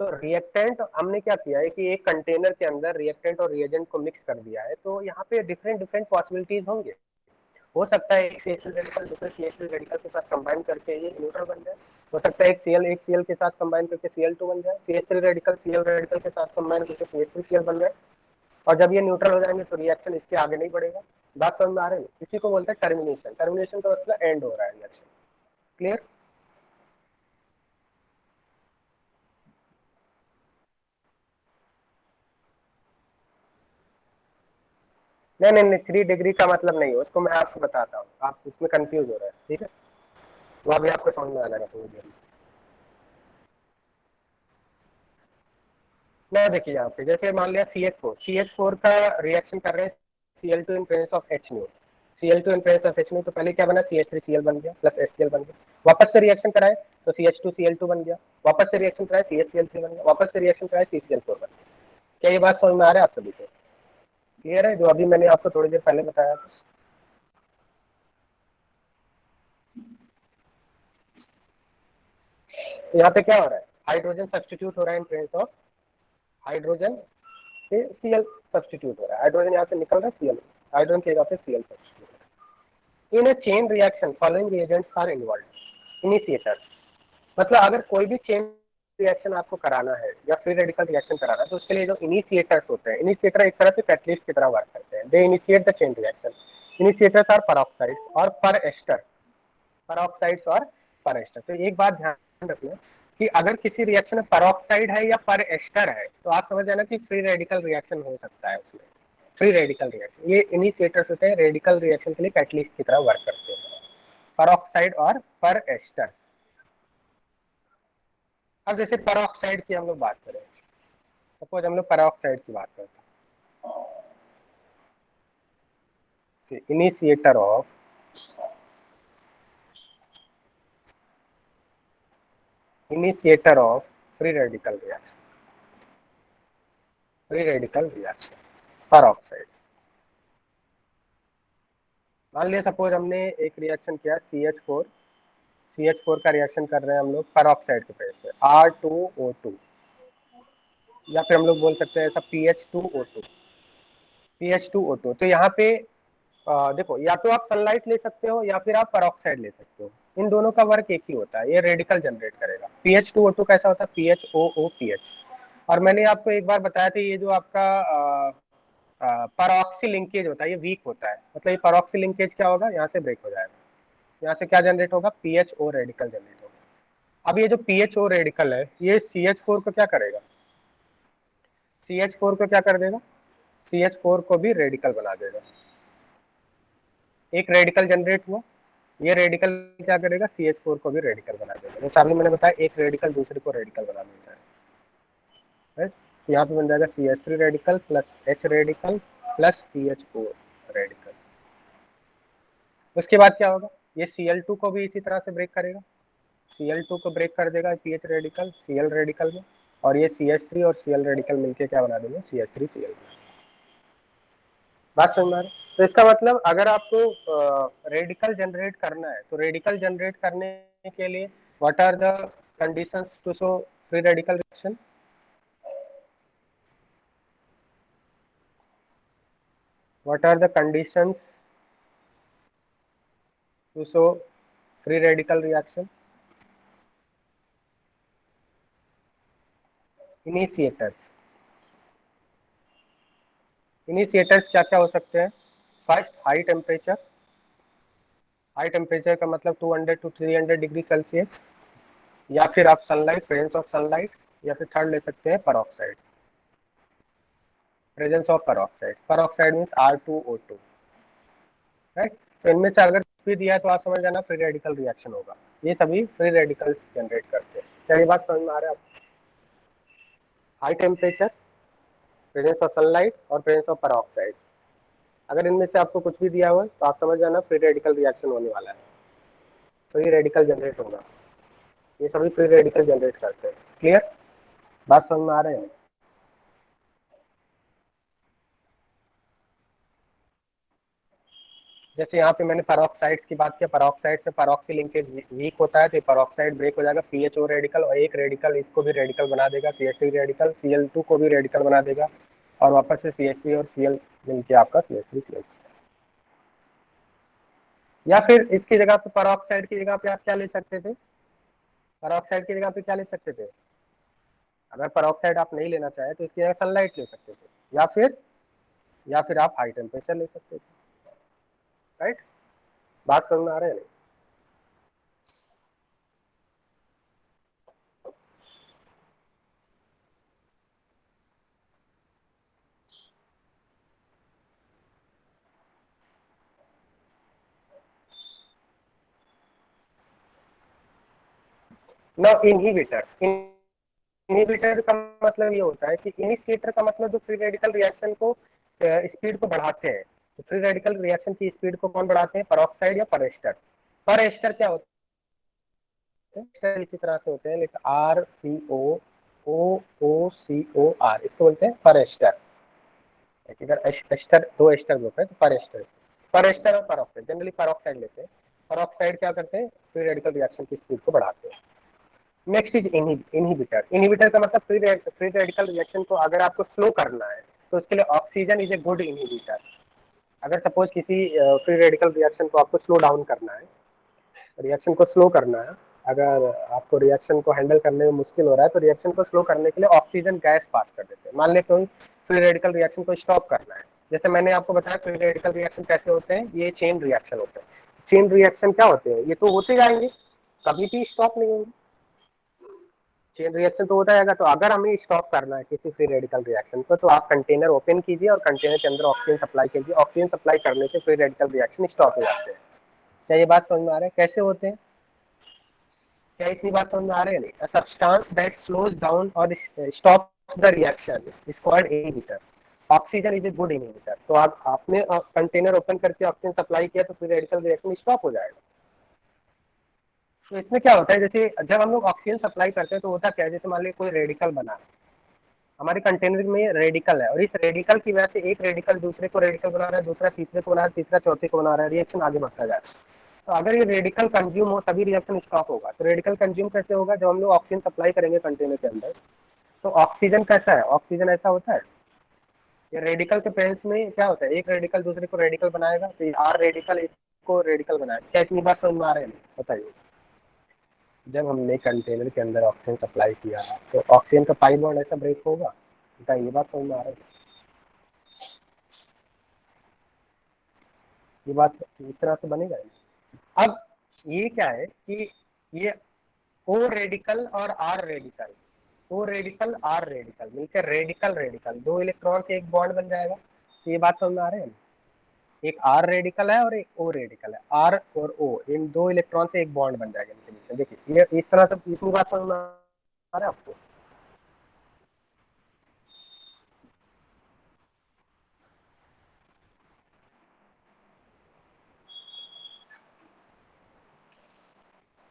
तो रिएक्टेंट हमने क्या किया है कि एक कंटेनर के अंदर रिएक्टेंट और रिएजेंट को मिक्स कर दिया है, तो यहाँ पे डिफरेंट पॉसिबिलिटीज होंगे। हो सकता है एक CH3 रेडिकल दूसरे CH3 रेडिकल के साथ कंबाइन करके ये न्यूट्रल बन जाए। हो सकता है एक Cl के साथ कंबाइन करके Cl2 बन जाए, CH3 रेडिकल Cl रेडिकल के साथ कंबाइन करके CH3Cl बन जाए। और जब ये न्यूट्रल हो जाएंगे तो रिएक्शन इसके आगे नहीं बढ़ेगा। बात समझ में आ रही है? इसी को बोलते हैं टर्मिनेशन। टर्मिनेशन का मतलब एंड हो रहा है रिएक्शन। क्लियर? नहीं, 3 डिग्री का मतलब नहीं है, उसको मैं आपको बताता हूँ, आप उसमें कंफ्यूज हो रहे हैं। ठीक है, वो अभी आपको समझ में आ जाएगा थोड़ी देर में। ना देखिए यहाँ पे जैसे मान लिया CH4 का रिएक्शन कर रहे हैं Cl2 in presence of H Cl2 in presence of H तो पहले क्या बना? CH3Cl बन गया प्लस HCl बन गया। वापस से रिएक्शन कराए तो CH2Cl2 बन गया। वापस से रिएक्शन कराए CHCl3 बन गया। वापस से रिएक्शन कराए CCl4 बन गया। क्या ये बात समझ में आ रहा है आप सभी को? क्लियर है जो अभी मैंने आपको थोड़ी देर पहले बताया था? तो यहाँ पे क्या हो रहा है? हाइड्रोजन सब्सटीट्यूट हो रहा है इन प्रेजेंस ऑफ हाइड्रोजन से Cl सब्सटीट्यूट हो रहा है। हाइड्रोजन यहाँ से निकल रहा है, Cl हाइड्रोजन की जगह पे Cl सब्सटीट्यूट हो रहा है। In a chain reaction following reagents are involve. Initiator मतलब अगर कोई भी चेन रिएक्शन आपको कराना है या फ्री रेडिकल रिएक्शन कराना है तो उसके लिए जो इनिशिएटर्स होते हैं, इनिशिएटर एक तरह से कैटलिस्ट की तरह वर्क करते हैं। They initiate the chain reaction. Initiators are peroxides और पर एस्टर, पेरोक्साइड्स और पर एस्टर। तो एक बात ध्यान रखना कि अगर किसी रिएक्शन में पेरोक्साइड है या पर एस्टर है तो आप समझ जाना कि फ्री रेडिकल रिएक्शन हो सकता है उसमें। फ्री रेडिकल रिएक्शन, ये इनिशिएटर्स होते हैं रेडिकल रिएक्शन के लिए कैटलिस्ट की तरह वर्क करते हैं, पेरोक्साइड और पर एस्टर। अब जैसे पेरोक्साइड की हम लोग बात करें, सपोज हम लोग पेरोक्साइड की बात करते हैं, initiator of free radical reaction, free radical reaction peroxide. मान लिया सपोज हमने एक रिएक्शन किया CH4 का रिएक्शन कर रहे हैं हम लोग पेरोक्साइड के बेस पे R2O2, या फिर हम लोग बोल सकते हैं ऐसा PH2O2। तो यहाँ पे देखो, या तो आप सनलाइट ले सकते हो या फिर आप पेरोक्साइड ले सकते हो। इन दोनों का वर्क एक ही होता है, ये रेडिकल जनरेट करेगा। PH2O2 कैसा होता है? PHOOPH। और मैंने आपको एक बार बताया था ये जो आपका परऑक्सी लिंकेज होता है, ये वीक होता है, मतलब ये परऑक्सी लिंकेज क्या होगा, यहाँ से ब्रेक हो जाएगा, यहाँ से क्या जनरेट होगा, पीएचओ रेडिकल जनरेट होगा। अब ये जो पीएचओ रेडिकल है ये CH4 को क्या करेगा, CH4 को क्या कर देगा, CH4 को भी रेडिकल बना देगा। एक रेडिकल जनरेट हुआ, ये रेडिकल क्या करेगा, CH4 को भी रेडिकल बना देगा। जैसे अभी मैंने बताया एक रेडिकल दूसरे को रेडिकल बना देता है, राइट। तो यहाँ पे बन जाएगा CH3 radical plus H radical plus PH4 radical. उसके बाद क्या होगा, ये Cl2 को भी इसी तरह से ब्रेक करेगा, Cl2 को ब्रेक कर देगा PH रेडिकल Cl रेडिकल में, और ये CH3 और Cl रेडिकल मिलके क्या बना देंगे, CH3Cl। बात समझ में आ रही है? तो इसका मतलब अगर आपको रेडिकल जनरेट करना है तो रेडिकल जनरेट करने के लिए what are the conditions to show free radical reaction, what are the conditions to show free radical reaction? Initiators क्या क्या हो सकते हैं, first high temperature, high temperature का मतलब 200 to 300 डिग्री सेल्सियस, या फिर आप सनलाइट, प्रेजेंस ऑफ सनलाइट, या फिर थर्ड ले सकते हैं peroxide, presence of peroxide, peroxide means R2O2, right. तो इनमें से अगर भी दिया है तो आप समझ जाना फ्री रेडिकल रिएक्शन होगा। ये सभी फ्री रेडिकल्स जनरेट करते हैं। क्या ये बात समझ में आ रहा है आपको, high temperature, presence of sunlight और प्रेजेंस ऑफ परोक्साइड्स, अगर इनमें से आपको कुछ भी दिया हुआ है तो आप समझ जाना फ्री रेडिकल रिएक्शन होने वाला है, फ्री रेडिकल जनरेट होगा। ये सभी फ्री रेडिकल जनरेट करते हैं। क्लियर, बात समझ में आ रहे हैं। जैसे यहाँ पे मैंने पेरोक्साइड्स की बात किया, पेरोक्साइड से पेरोक्सी लिंकेज वीक होता है तो पेरोक्साइड ब्रेक हो जाएगा, पीएचओ रेडिकल, और एक रेडिकल इसको भी रेडिकल बना देगा, CH3 रेडिकल, Cl2 को भी रेडिकल बना देगा, और वापस से CH3 और Cl मिलके आपका CH3 Cl। या फिर इसकी जगह पे पेरोक्साइड की जगह पे आप क्या ले सकते थे, पेरोक्साइड की जगह पे क्या ले सकते थे, अगर पेरोक्साइड आप नहीं लेना चाहे तो इसकी जगह सनलाइट ले सकते थे, या फिर आप हाई टेम्परेचर ले सकते थे, राइट। बात समझ में आ रहा है। नाउ इनहिबिटर्स, इनहिबिटर का मतलब ये होता है कि इनिशिएटर का मतलब जो फ्री रेडिकल रिएक्शन को स्पीड को बढ़ाते हैं, तो फ्री रेडिकल रिएक्शन की स्पीड को कौन बढ़ाते हैं, पेरोक्साइड या परेस्टर। परेस्टर क्या होता है, इसी तरह से होते हैं, लेकिन RCOOOCOR, इसको बोलते हैं परेस्टर। अगर एस्टर, दो एस्टर ग्रुप है तो परेस्टर, परेस्टर और पेरोक्साइड, जनरली पेरोक्साइड लेते हैं। पेरोक्साइड क्या करते हैं, फ्री रेडिकल रिएक्शन की स्पीड को बढ़ाते हैं। नेक्स्ट इज इनहिबिटर, इनहिबिटर का मतलब फ्री रेडिकल रिएक्शन को अगर आपको स्लो करना है तो उसके लिए oxygen is a good inhibitor. अगर सपोज किसी फ्री रेडिकल रिएक्शन को आपको स्लो डाउन करना है, रिएक्शन को स्लो करना है, अगर आपको रिएक्शन को हैंडल करने में मुश्किल हो रहा है तो रिएक्शन को स्लो करने के लिए ऑक्सीजन गैस पास कर देते हैं। मान लें कोई फ्री रेडिकल रिएक्शन को स्टॉप करना है, जैसे मैंने आपको बताया फ्री रेडिकल रिएक्शन कैसे होते हैं, ये चेन रिएक्शन होते हैं। चेन रिएक्शन क्या होते हैं, ये तो होते जाएंगे, कभी भी स्टॉप नहीं होंगे, चेन रिएक्शन तो होता जाएगा। तो अगर हमें स्टॉप करना है किसी फ्री रेडिकल रिएक्शन को तो आप कंटेनर ओपन कीजिए और कंटेनर के अंदर ऑक्सीजन सप्लाई कीजिए, ऑक्सीजन सप्लाई करने से फ्री रेडिकल रिएक्शन स्टॉप हो जाते हैं। क्या ये बात समझ में आ रहा है कैसे होते हैं, क्या इतनी बात समझ में आ रही है। नहीं, सब्सटेंस दैट स्लोज डाउन और stops the reaction is called inhibitor. Oxygen is a good inhibitor. तो आप आपने कंटेनर ओपन करके ऑक्सीजन सप्लाई किया तो फ्री रेडिकल रिएक्शन स्टॉप हो जाएगा। तो इसमें क्या होता है, जैसे जब हम लोग ऑक्सीजन सप्लाई करते हैं तो होता क्या है, जैसे मान लीजिए कोई रेडिकल बना है, हमारे कंटेनर में रेडिकल है, और इस रेडिकल की वजह से एक रेडिकल दूसरे को रेडिकल बना रहा है, दूसरा तीसरे को बना रहा है, तीसरा चौथे को बना रहा है, रिएक्शन आगे बढ़ता जा रहा है। तो अगर ये रेडिकल कंज्यूम हो तभी रिएक्शन स्टॉप होगा। तो रेडिकल कंज्यूम कैसे होगा, जब हम लोग ऑक्सीजन सप्लाई करेंगे कंटेनर के अंदर तो ऑक्सीजन कैसा है, ऑक्सीजन ऐसा होता है, ये रेडिकल के प्रेजेंस में क्या होता है, एक रेडिकल दूसरे को रेडिकल बनाएगा, तो आर रेडिकल इसको रेडिकल बनाएगा। क्या इतनी बात समझ में आ रहे हैं, बताइए। जब हमने कंटेनर के अंदर ऑक्सीजन सप्लाई किया तो ऑक्सीजन का पाई बॉन्ड ऐसा ब्रेक होगा, बताइए, ये बात समझ में आ रहा है। ये बात इस तरह से बनेगा ही। अब ये क्या है कि ये ओ रेडिकल और R radical, O radical R radical मिलकर रेडिकल रेडिकल, दो इलेक्ट्रॉन के एक बॉन्ड बन जाएगा। तो ये बात समझ में आ रहे हैं? एक आर रेडिकल है और एक ओ रेडिकल है, आर और ओ इन दो इलेक्ट्रॉन से एक बॉन्ड बन जाएगा इनके बीच में। देखिए ये इस तरह से इतनी बात समझ में आ रहा है आपको?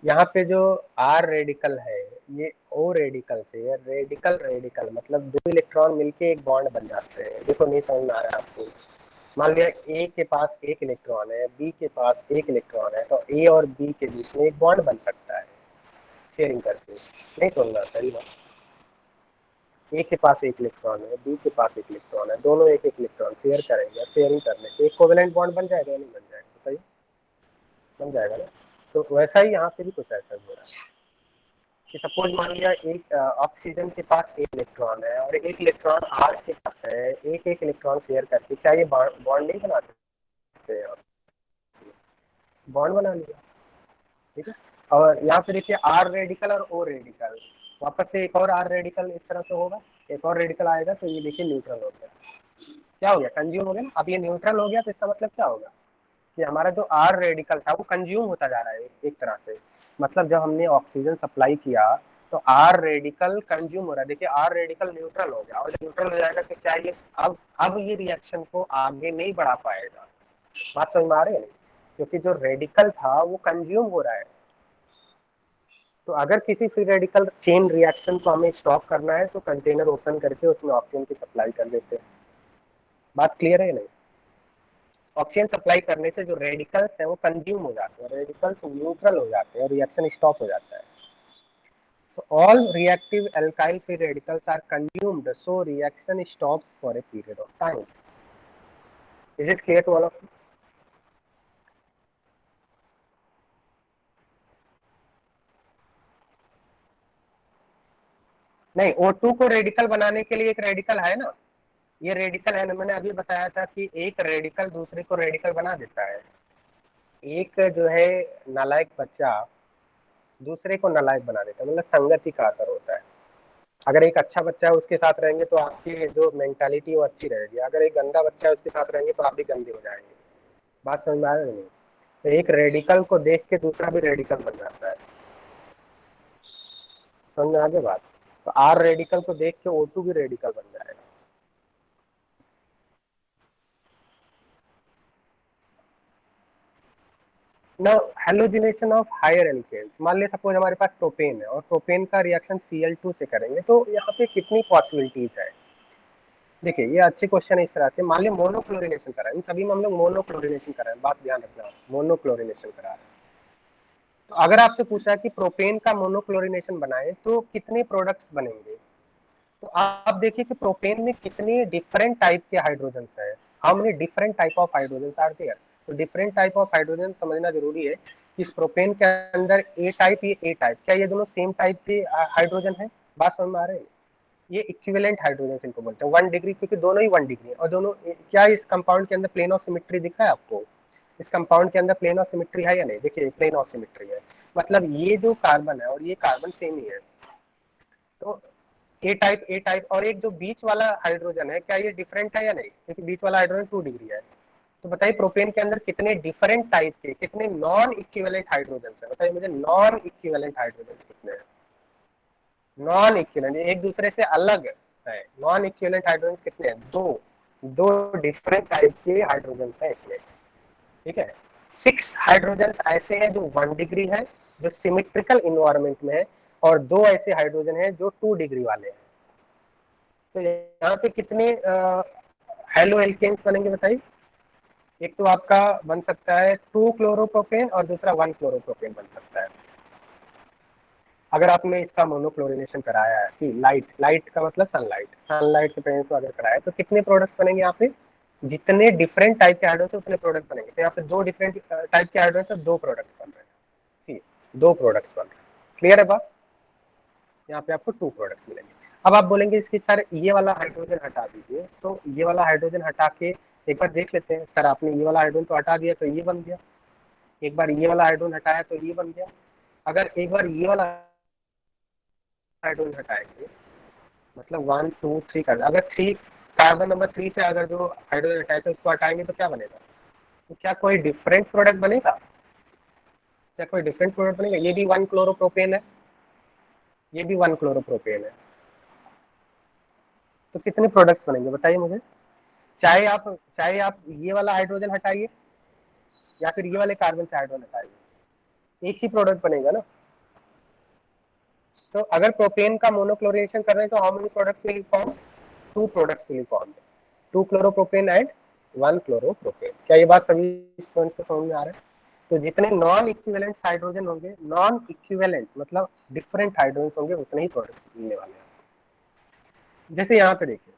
यहाँ पे जो आर रेडिकल है ये ओ रेडिकल से रेडिकल रेडिकल, मतलब दो इलेक्ट्रॉन मिलके एक बॉन्ड बन जाते हैं। देखो नहीं समझ में आ रहा है आपको? मान लिया ए के पास एक इलेक्ट्रॉन है, बी के पास एक इलेक्ट्रॉन है, तो ए और बी के बीच में एक बॉन्ड बन सकता है शेयरिंग करके। नहीं समझ में आता? ए के पास एक इलेक्ट्रॉन है, बी के पास एक इलेक्ट्रॉन है, दोनों एक एक इलेक्ट्रॉन शेयर करेंगे, शेयरिंग करने से एक कोवेलेंट बॉन्ड बन जाएगा या नहीं बन जाएगा बताइए? बन जाएगा ना। तो वैसा ही यहाँ पे भी कुछ ऐसा हो रहा है कि सपोज मान लिया एक ऑक्सीजन के पास एक इलेक्ट्रॉन है और एक इलेक्ट्रॉन आर के पास है, एक एक इलेक्ट्रॉन शेयर करके क्या ये बॉन्ड नहीं बना सकते हैं? बॉन्ड बना लिया। ठीक है। और यहाँ पे देखिए आर रेडिकल और ओ रेडिकल, वापस से एक और आर रेडिकल इस तरह से होगा, एक और रेडिकल आएगा, तो ये देखिए न्यूट्रल हो गया। क्या हो गया? कंज्यूम हो गया ना। अब ये न्यूट्रल हो गया तो इसका मतलब क्या होगा कि हमारा जो आर रेडिकल था वो कंज्यूम होता जा रहा है एक तरह से। मतलब जब हमने ऑक्सीजन सप्लाई किया तो आर रेडिकल कंज्यूम हो रहा है। देखिए आर रेडिकल न्यूट्रल हो गया, और जब न्यूट्रल हो जाएगा तो क्या ये अब ये रिएक्शन को आगे नहीं बढ़ा पाएगा। बात समझ में आ रही है? क्योंकि जो रेडिकल था वो कंज्यूम हो रहा है। तो अगर किसी फ्री रेडिकल चेन रिएक्शन को हमें स्टॉप करना है तो कंटेनर ओपन करके उसमें ऑक्सीजन की सप्लाई कर देते हैं। बात क्लियर है? नहीं, ऑक्सीजन सप्लाई करने से जो रेडिकल्स है वो कंज्यूम हो जाते हैं, रेडिकल्स न्यूट्रल हो जाते हैं और रिएक्शन स्टॉप हो जाता है। So all reactive alkyl free radicals are consumed, so reaction stops for a period of time. Is it clear to all of you? नहीं, O2 को रेडिकल बनाने के लिए एक रेडिकल है ना, ये रेडिकल है ना। मैंने अभी बताया था कि एक रेडिकल दूसरे को रेडिकल बना देता है। एक जो है नालायक बच्चा दूसरे को नालायक बना देता है, मतलब संगति का असर होता है। अगर एक अच्छा बच्चा है उसके साथ रहेंगे तो आपकी जो मेंटालिटी वो अच्छी रहेगी, अगर एक गंदा बच्चा है उसके साथ रहेंगे तो आप भी गंदे हो जाएंगे। बात समझ में आ रही है? नहीं, तो एक रेडिकल को देख के दूसरा भी रेडिकल बन जाता है। समझ में आ गया बात? तो आर रेडिकल को देख के O2 भी रेडिकल बन जाएगा। ना हेलोजिनेशन ऑफ हायर एल्केन्स, मान लिया सपोज हमारे पास प्रोपेन है और प्रोपेन का रिएक्शन Cl2 से करेंगे, तो यहाँ पे कितनी पॉसिबिलिटीज है? देखिए ये अच्छे क्वेश्चन है। इस तरह से मान लिया मोनोक्लोरिनेशन करा है, इन सभी में हम लोग मोनोक्लोरिनेशन करा है, बात ध्यान रखना, मोनोक्लोरिनेशन करा है। तो अगर आपसे पूछा है कि प्रोपेन का मोनोक्लोरिनेशन बनाए तो कितने प्रोडक्ट्स बनेंगे, तो आप देखिए कि प्रोपेन में कितने डिफरेंट टाइप के हाइड्रोजन है, how many different type of hydrogen are there. तो डिफरेंट टाइप ऑफ हाइड्रोजन समझना जरूरी है कि इस प्रोपेन के अंदर ए टाइप, ये ए टाइप, क्या ये दोनों सेम टाइप के हाइड्रोजन है? बात समझ में आ रही है? ये इक्विवेलेंट हाइड्रोजन इनको बोलते हैं, 1 डिग्री, क्योंकि दोनों ही 1 डिग्री है। और दोनों क्या इस कंपाउंड के अंदर प्लेन ऑफ सिमेट्री दिख रहा है आपको? इस कंपाउंड के अंदर प्लेन ऑफ सिमेट्री है या नहीं? देखिए प्लेन ऑफ सिमेट्री है, मतलब ये जो कार्बन है और ये कार्बन सेम ही है। तो ए टाइप और एक जो बीच वाला हाइड्रोजन है क्या ये डिफरेंट है या नहीं? क्योंकि बीच वाला हाइड्रोजन 2 डिग्री है। तो बताइए प्रोपेन के अंदर कितने डिफरेंट टाइप के, कितने नॉन इक्विवेलेंट हाइड्रोजन है? बताइए मुझे, नॉन इक्विवेलेंट हाइड्रोजन कितने हैं? नॉन इक्विवेलेंट, एक दूसरे से अलग है। नॉन इक्विवेलेंट हाइड्रोजन कितने हैं? दो, दो डिफरेंट टाइप के हाइड्रोजन है इसमें। ठीक है। 6 हाइड्रोजन ऐसे हैं जो 1 डिग्री है, जो सिमेट्रिकल इन्वायरमेंट में है, और दो ऐसे हाइड्रोजन है जो 2 डिग्री वाले हैं। तो यहाँ पे कितने हेलो एल्केन्स बनेंगे बताइए? एक तो आपका बन सकता है 2 क्लोरोप्रोपेन और दूसरा 1 क्लोरोप्रोपेन बन सकता है। अगर आपने इसका मोनोक्लोरिनेशन कराया है कि लाइट, लाइट का मतलब सनलाइट, सनलाइट के प्रेजेंस में अगर कराया है तो कितने प्रोडक्ट्स बनेंगे यहाँ पे? जितने डिफरेंट टाइप के हाइड्रोजन उतने प्रोडक्ट बनेंगे। तो यहाँ पे दो डिफरेंट टाइप के हाइड्रोजन तो दो प्रोडक्ट्स बन रहे हैं। सी, दो प्रोडक्ट्स बन रहे हैं। क्लियर है बात? यहाँ पे आपको 2 प्रोडक्ट्स मिलेंगे। अब आप बोलेंगे इसकी सर ये वाला हाइड्रोजन हटा दीजिए, तो ये वाला हाइड्रोजन हटा के एक बार देख लेते हैं। सर आपने ये वाला हाइड्रोजन तो हटा दिया तो ये बन गया, एक बार ये वाला हाइड्रोजन हटाया तो ये बन गया। अगर एक बार ये वाला हाइड्रोजन हटाएंगे, मतलब 1 2 3 कर, अगर थ्री कार्बन नंबर 3 से अगर जो हाइड्रोजन हटाए तो उसको हटाएंगे तो क्या बनेगा? तो क्या कोई डिफरेंट प्रोडक्ट बनेगा? क्या कोई डिफरेंट प्रोडक्ट बनेगा? ये भी 1 क्लोरोप्रोपेन है, ये भी 1 क्लोरोप्रोपेन है, तो कितने प्रोडक्ट्स बनेंगे बताइए मुझे। चाहे आप ये वाला हाइड्रोजन हटाइए या फिर ये वाले कार्बन से हाइड्रोजन हटाइए, एक ही प्रोडक्ट बनेगा ना। तो अगर प्रोपेन का मोनोक्लोरिनेशन कर रहे हैं तो how many products will form? 2 products will form, 2 chloropropane and 1 chloropropane. क्या ये बात सभी स्टूडेंट्स को समझ में आ रहा है? तो जितने नॉन इक्विवेलेंट हाइड्रोजन होंगे, नॉन इक्विवेलेंट मतलब डिफरेंट हाइड्रोजन होंगे, उतने ही प्रोडक्ट मिलने वाले हैं। जैसे यहाँ पे देखिए,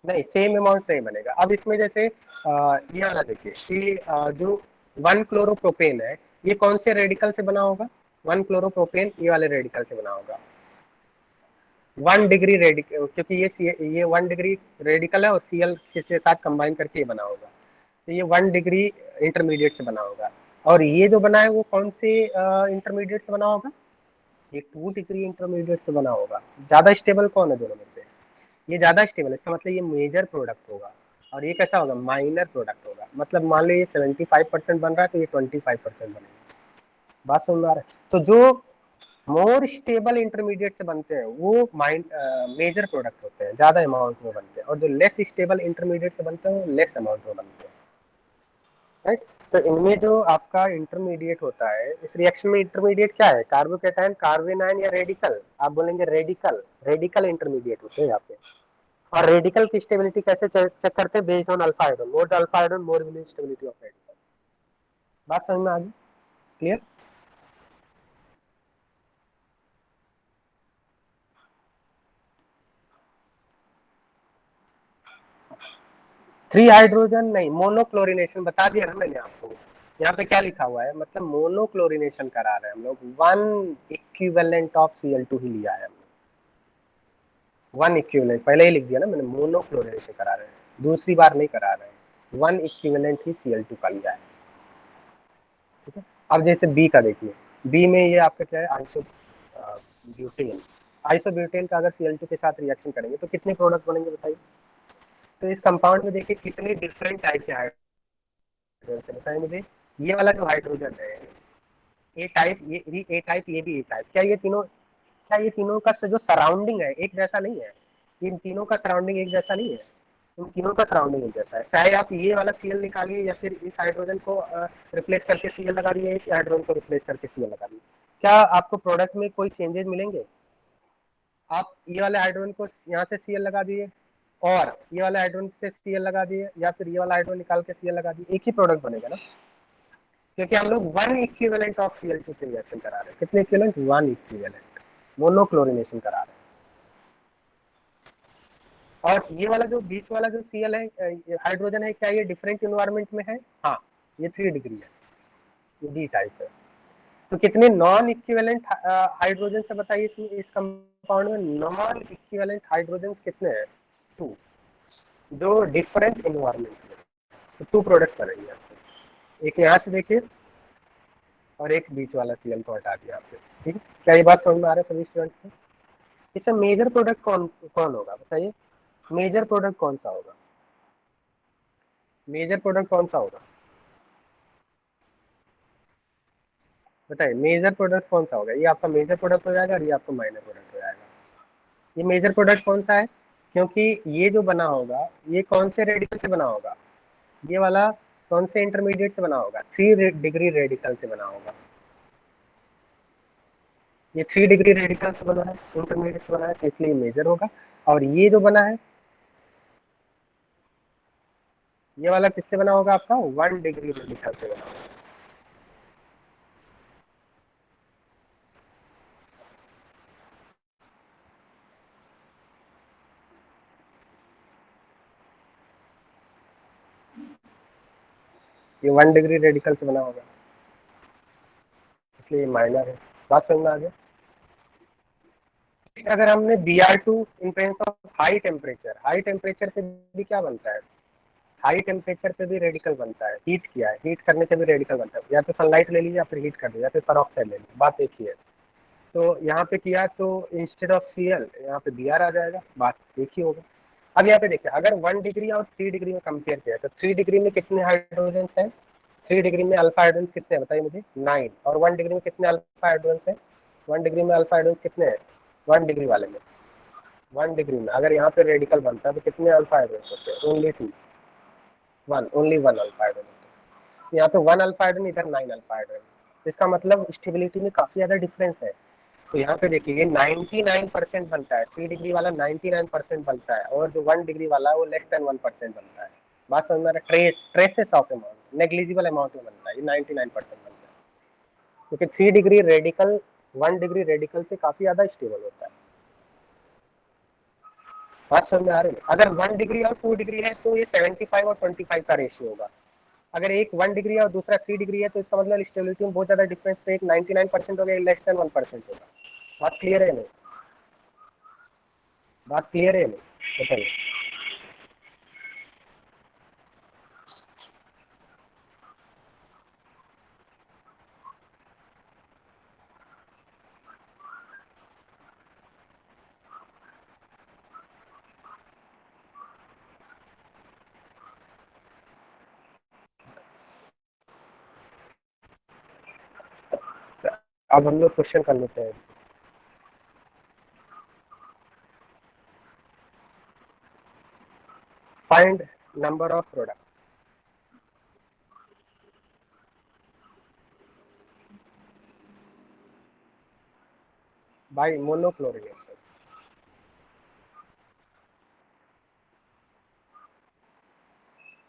नहीं सेम अमाउंट नहीं बनेगा। अब इसमें जैसे ये वाला देखिए कि जो 1 क्लोरोप्रोपेन है, ये कौन से रेडिकल से बना होगा? 1 क्लोरोप्रोपेन ये वाले रेडिकल से बना होगा, 1 डिग्री रेडिकल, क्योंकि ये 1 डिग्री रेडिकल है और Cl के साथ कंबाइन करके ये बना होगा, तो ये 1 डिग्री इंटरमीडिएट से बना होगा। और ये जो बना है वो कौन से इंटरमीडिएट से बना होगा? ये 2 डिग्री इंटरमीडिएट से बना होगा। ज्यादा स्टेबल कौन है दोनों में से? ये ज्यादा स्टेबल है, इसका मतलब ये मेजर प्रोडक्ट होगा। और ये कैसा होगा? माइनर प्रोडक्ट होगा। मतलब मान लो ये 75% बन रहा है तो ये 25% बनेगा। बात समझ में आ रहा है? तो जो मोर स्टेबल इंटरमीडिएट से बनते हैं वो मेजर प्रोडक्ट होते हैं, ज्यादा अमाउंट में बनते हैं, और जो लेस स्टेबल इंटरमीडिएट से बनते हैं वो लेस अमाउंट में बनते हैं। राइट? तो इनमें जो आपका इंटरमीडिएट होता है, इस रिएक्शन में इंटरमीडिएट क्या है? कार्बोकेटायन, कार्बेनायन या रेडिकल? आप बोलेंगे रेडिकल, रेडिकल इंटरमीडिएट होते हैं यहाँ पे। और रेडिकल की स्टेबिलिटी कैसे चेक करते हैं? Based on alpha hydrogen, more the alpha hydrogen more will stability of radical. बात समझ में आ गई? क्लियर? 3 हाइड्रोजन नहीं, मोनोक्लोरिनेशन बता दिया ना मैंने आपको। यहाँ पे क्या लिखा हुआ है? मतलब मोनोक्लोरिनेशन करा रहे हैं हम लोग, 1 इक्विवेलेंट ऑफ Cl2 ही लिया है हमने। 1 इक्विवेलेंट पहले ही लिख दिया ना मैंने, मोनोक्लोरिनेशन करा रहे हैं, दूसरी बार नहीं करा रहे हैं। 1 इक्विवेलेंट ही Cl2 का लिया है। ठीक है। अब जैसे बी का देखिए, बी में ये आपका क्या है? Iso butane. आइसोब्यूटेन का अगर Cl2 के साथ रिएक्शन करेंगे तो कितने प्रोडक्ट बनेंगे बताइए? तो इस कंपाउंड में देखिए कितने डिफरेंट टाइप के हाइड्रोजन है, बताइए मुझे। ये वाला जो हाइड्रोजन है, ए टाइप, ये भी ए टाइप, ये भी ए टाइप, क्या ये तीनों का जो सराउंडिंग है एक जैसा नहीं है? इन तीनों का सराउंडिंग एक जैसा नहीं है? इन तीनों का सराउंडिंग एक जैसा है। चाहे आप ये वाला Cl निकालिए या फिर इस हाइड्रोजन को रिप्लेस करके Cl लगा दिए, इस हाइड्रोजन को रिप्लेस करके Cl लगा दिए, क्या आपको प्रोडक्ट में कोई चेंजेस मिलेंगे? आप ये वाले हाइड्रोजन को यहाँ से Cl लगा दिए और ये वाले हाइड्रोजन से Cl लगा दिए, या फिर ये वाला हाइड्रोजन निकाल के Cl लगा दिए, एक ही प्रोडक्ट बनेगा ना, क्योंकि हम लोग 1 इक्विवेलेंट ऑफ Cl2 से रिएक्शन करा रहे हैं। कितने इक्विवेलेंट? 1 इक्विवेलेंट मोनोक्लोरिनेशन करा रहे हैं। और ये वाला जो बीच वाला जो Cl है, हाइड्रोजन है, क्या ये डिफरेंट इन्वायरमेंट में है? हाँ, ये 3 डिग्री है, ये डी टाइप है। तो कितने नॉन इक्विवेलेंट हाइड्रोजन से बताइए इस कंपाउंड में? नॉन इक्विवेलेंट हाइड्रोजन कितने हैं? 2, जो डिफरेंट इन्वायरमेंट में। तो 2 प्रोडक्ट्स बनेंगे आपको, एक यहाँ से देखिए और एक बीच वाला Cl को हटा दिया आपने। ठीक है? क्या ये बात समझ में आ रहा है सभी स्टूडेंट्स को? इससे मेजर प्रोडक्ट कौन कौन होगा बताइए? मेजर प्रोडक्ट कौन सा होगा? मेजर प्रोडक्ट कौन सा होगा बताइए? मेजर प्रोडक्ट कौन सा होगा? ये आपका मेजर प्रोडक्ट हो जाएगा और ये आपका माइनर प्रोडक्ट हो जाएगा। ये मेजर प्रोडक्ट कौन सा है? क्योंकि ये जो बना होगा ये कौन से रेडिकल से बना होगा? ये वाला कौन से इंटरमीडिएट से बना होगा? 3 डिग्री रेडिकल से बना होगा। ये 3 डिग्री रेडिकल से बना है, इंटरमीडिएट से बना है, तो इसलिए मेजर होगा। और ये जो बना है, ये वाला किससे बना होगा आपका? 1 डिग्री रेडिकल से बना होगा। ये 1 डिग्री रेडिकल से बना होगा, इसलिए माइनर है। बात समझ में आ गया? अगर हमने Br2 in presence of high temperature पे भी क्या बनता है, हाई टेम्परेचर पे भी रेडिकल बनता है, हीट किया है, हीट करने से भी रेडिकल बनता है, या तो सनलाइट ले लीजिए या फिर हीट कर लीजिए या फिर पेरोक्साइड ले लीजिए, बात एक ही है। तो यहाँ पे किया तो इंस्टेड ऑफ Cl यहाँ पे Br आ जाएगा, बात एक ही होगा। अब यहाँ पे देखिए, अगर 1 डिग्री और 3 डिग्री में कंपेयर किया तो 3 डिग्री में कितने हाइड्रोजन हैं, 3 डिग्री में अल्फा हाइड्रोजन कितने हैं बताइए मुझे, 9। और 1 डिग्री में कितने अल्फा हाइड्रोजन हैं, 1 डिग्री में अल्फा हाइड्रोजन कितने हैं, 1 डिग्री वाले में, 1 डिग्री में अगर यहाँ पे रेडिकल बनता है तो कितने अल्फा हाइड्रोजन होते हैं, ओनली 2, 1, ओनली 1 अल्फा हाइड्रोजन। यहाँ पे 1 अल्फा हाइड्रोजन, इधर 9 अल्फा हाइड्रोजन, इसका मतलब स्टेबिलिटी में काफी ज्यादा डिफरेंस है। तो यहाँ पे देखिए ये 99% बनता है, 3 डिग्री वाला 99% बनता है, और जो 1 डिग्री वाला है वो लेस देन 1% बनता है। बात समझ में आ रहा है, traces of amount, negligible amount में बनता है, ये 99% बनता है, क्योंकि 3 डिग्री रेडिकल 1 डिग्री रेडिकल से काफी ज्यादा स्टेबल होता है। बात समझ में आ रही है, अगर 1 डिग्री और 2 डिग्री है तो ये 75 और 25 का रेशियो होगा। अगर एक 1 डिग्री और दूसरा 3 डिग्री है तो इसका मतलब स्टेबिलिटी में बहुत ज्यादा डिफरेंस, तो एक 99% हो गया, लेस देन 1% होगा। बात क्लियर है नहीं, बात क्लियर है नहीं, बताइए। अब हम लोग क्वेश्चन कर लेते हैं। Find number of product by monochlorination.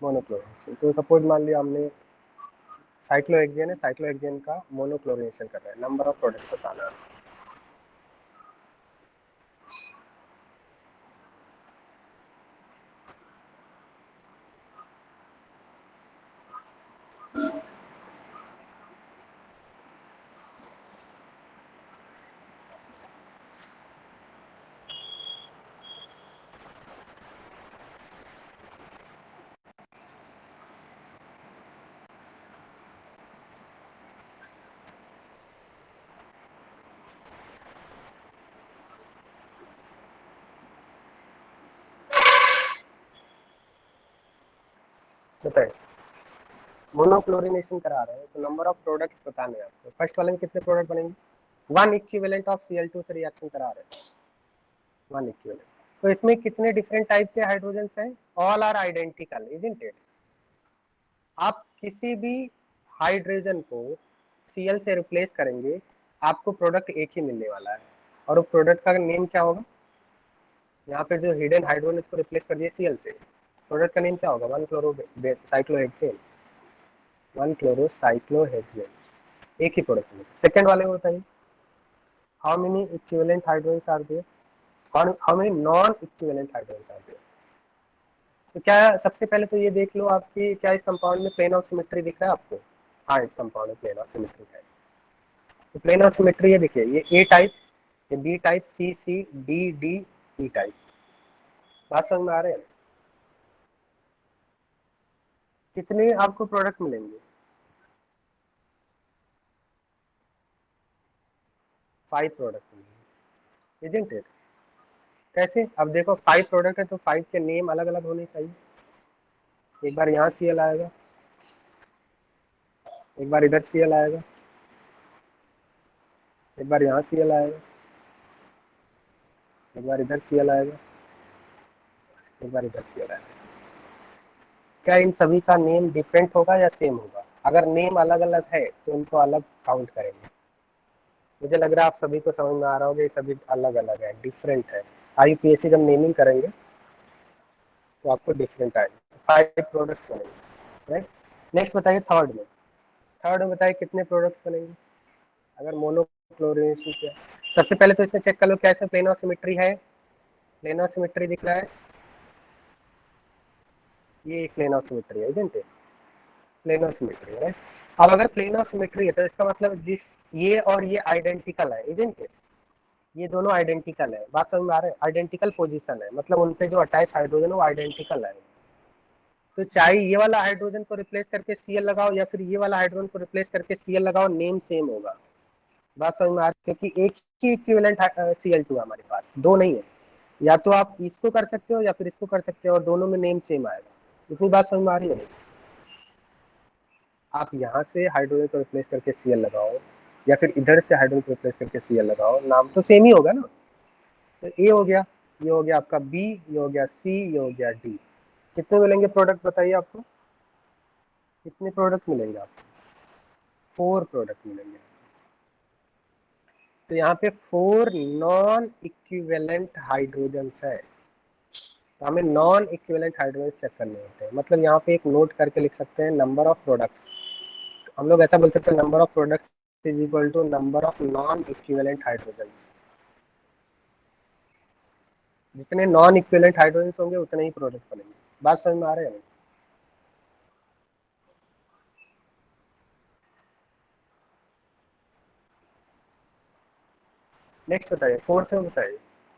Monochlorination तो सपोज मान लिया हमने साइक्लोहेक्सेन है, साइक्लोहेक्सेन का मोनोक्लोरिनेशन कर रहे हैं, नंबर ऑफ प्रोडक्ट्स बताना है। बताइए, मोनोक्लोरिनेशन करा रहे हैं तो नंबर ऑफ प्रोडक्ट्स बताने हैं आपको। फर्स्ट वाले में कितने प्रोडक्ट बनेंगे, 1 इक्विवेलेंट ऑफ Cl2 से रिएक्शन करा रहे हैं, 1 इक्विवेलेंट। तो इसमें कितने डिफरेंट टाइप के हाइड्रोजन हैं, all are identical, isn't it. आप किसी भी हाइड्रोजन को Cl से रिप्लेस करेंगे, आपको प्रोडक्ट एक ही मिलने वाला है, और वो प्रोडक्ट का नेम क्या होगा, यहाँ पे जो हिडन हाइड्रोजन इसको रिप्लेस कर दिए Cl से, प्रोडक्ट का नेम क्या होगा, 1 क्लोरो साइक्लोहेक्सेन, 1 क्लोरो साइक्लोहेक्सेन, एक ही प्रोडक्ट में। सेकंड वाले को बताइए, how many equivalent hydrogen are there, how many non equivalent hydrogen are there. तो क्या सबसे पहले तो ये देख लो आपकी, क्या इस कंपाउंड में प्लेन ऑफ सिमेट्री दिख रहा है आपको, हाँ इस कंपाउंड में प्लेन ऑफ सिमेट्री है। तो प्लेन ऑफ सिमेट्री है, देखिए ये ए टाइप, ये बी टाइप, सी सी, डी डी, ई टाइप। बात समझ में आ रहे हैं, कितने आपको प्रोडक्ट मिलेंगे, 5 प्रोडक्ट मिलेंगे, इजंट इट। कैसे, अब देखो 5 प्रोडक्ट है तो 5 के नेम अलग अलग होने चाहिए। एक बार यहाँ Cl आएगा, एक बार इधर Cl आएगा, एक बार यहाँ Cl आएगा, एक बार इधर Cl आएगा, एक बार इधर Cl आएगा। क्या इन सभी का नेम डिफरेंट होगा या सेम होगा, अगर नेम अलग अलग है तो उनको अलग काउंट करेंगे। मुझे लग रहा है आप सभी को समझ में आ रहा होगा, ये सभी अलग अलग है, डिफरेंट है। IUPAC जब नेमिंग करेंगे तो आपको डिफरेंट आएगा, 5 प्रोडक्ट्स बनेंगे, राइट। नेक्स्ट बताइए थर्ड में, थर्ड में बताइए कितने प्रोडक्ट्स बनेंगे अगर मोनोक्लोरिनेशन किया। सबसे पहले तो इसमें चेक कर लो क्या इसमें प्लेन ऑफ सिमेट्री है, प्लेन ऑफ सिमेट्री दिख रहा है, ये एक प्लेन ऑफ सिमेट्री है, isn't it, plane of symmetry है, राइट। अब अगर प्लेन ऑफ सिमेट्री है तो इसका मतलब जिस ये और ये आइडेंटिकल है, इजंट इट, ये दोनों आइडेंटिकल है, बात समझ में आ रहा है, आइडेंटिकल पोजीशन है, मतलब उन पे जो अटैच हाइड्रोजन है वो आइडेंटिकल है। तो चाहे ये वाला हाइड्रोजन को रिप्लेस करके Cl लगाओ या फिर ये वाला हाइड्रोजन को रिप्लेस करके Cl लगाओ, नेम सेम होगा। बात समझ में आ रही है, क्योंकि एक ही इक्विवेलेंट Cl2 है हमारे पास, दो नहीं है। या तो आप इसको कर सकते हो या फिर इसको कर सकते हो और दोनों में नेम सेम आएगा। इतनी बात समझ में आ रही है। आप यहाँ से हाइड्रोजन को रिप्लेस करके Cl लगाओ या फिर इधर से हाइड्रोजन को रिप्लेस करके Cl लगाओ, नाम तो सेम ही होगा ना। तो ए हो गया, ये हो गया आपका बी, ये हो गया सी, ये हो गया डी। कितने मिलेंगे प्रोडक्ट बताइए आपको, कितने प्रोडक्ट मिलेंगे आपको? 4 प्रोडक्ट मिलेंगे। तो यहाँ पे 4 नॉन इक्विवेलेंट हाइड्रोजन्स है। तो हमें नॉन इक्विवेलेंट हाइड्रोजन चेक करने होते हैं, मतलब यहाँ पे एक नोट करके लिख सकते हैं नंबर ऑफ प्रोडक्ट्स। हम लोग ऐसा बोल सकते हैं number of products is equal to number of non equivalent hydrogens. जितने नॉन इक्विवेलेंट हाइड्रोजन्स होंगे उतने ही प्रोडक्ट बनेंगे। बात समझ में आ रहे हैं? नेक्स्ट बताइए, फोर्थ में बताइए,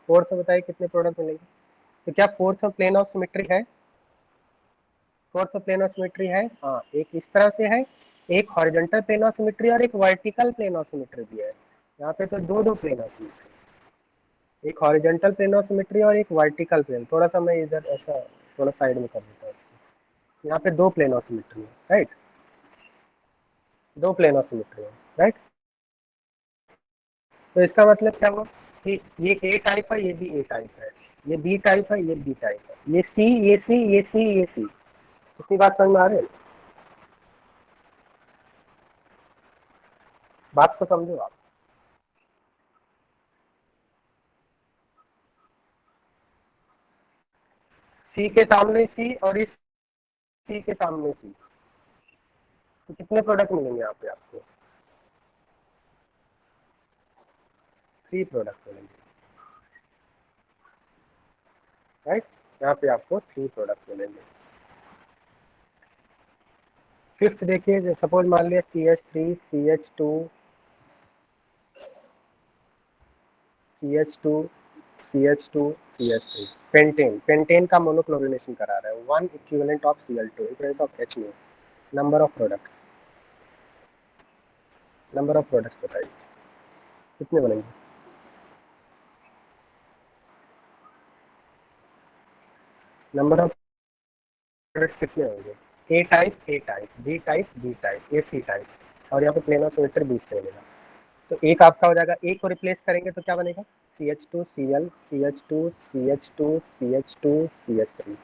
फोर्थ में बताइए कितने प्रोडक्ट मिलेंगे। तो क्या फोर्थ में प्लेन ऑफ सिमेट्री है? फोर्थ में प्लेन ऑफ सिमेट्री है, हाँ, एक इस तरह से है, एक हॉरिजॉन्टल प्लेन ऑफ सिमेट्री और एक वर्टिकल प्लेन ऑफ सिमेट्री भी है। यहाँ पे तो दो दो प्लेन ऑफ सिमेट्री, एक हॉरिजॉन्टल प्लेन ऑफ सिमेट्री और एक वर्टिकल प्लेन। थोड़ा सा मैं इधर ऐसा थोड़ा साइड में कर देता हूँ इसको। यहाँ पे दो प्लेन ऑफ सिमेट्री है, राइट, दो प्लेन ऑफ सिमेट्री है, राइट। तो इसका मतलब क्या हुआ कि ये ए टाइप है, ये भी ए टाइप है, ये बी टाइप है, ये बी टाइप है, ये सी, ये सी, ये सी, ये सी। इतनी बात समझ में आ रही है? बात को समझो आप। सी के सामने सी और इस सी के सामने सी, तो कितने प्रोडक्ट मिलेंगे यहाँ पे आपको? 3 प्रोडक्ट मिलेंगे, राइट। यहाँ पे आपको 3 प्रोडक्ट मिलेंगे। फिफ्थ देखिए, सपोज मान लिया CH3 CH2 CH2 CH2 CH3, pentane, pentane का मोनोक्लोरिनेशन करा रहा है, 1 equivalent of Cl2 equivalents of H में। Number of products, number of products बताइए कितने बनेंगे? नंबर ऑफ प्रोडक्ट्स कितने होंगे? A type, A type, B type, B type, A C type, और यहाँ पे प्लेन ऑफ सिमेट्री 20 से मिलेगा। तो एक आपका हो जाएगा, एक को रिप्लेस करेंगे तो क्या बनेगा? CH2 Cl, CH2 CH2 CH2 CH3,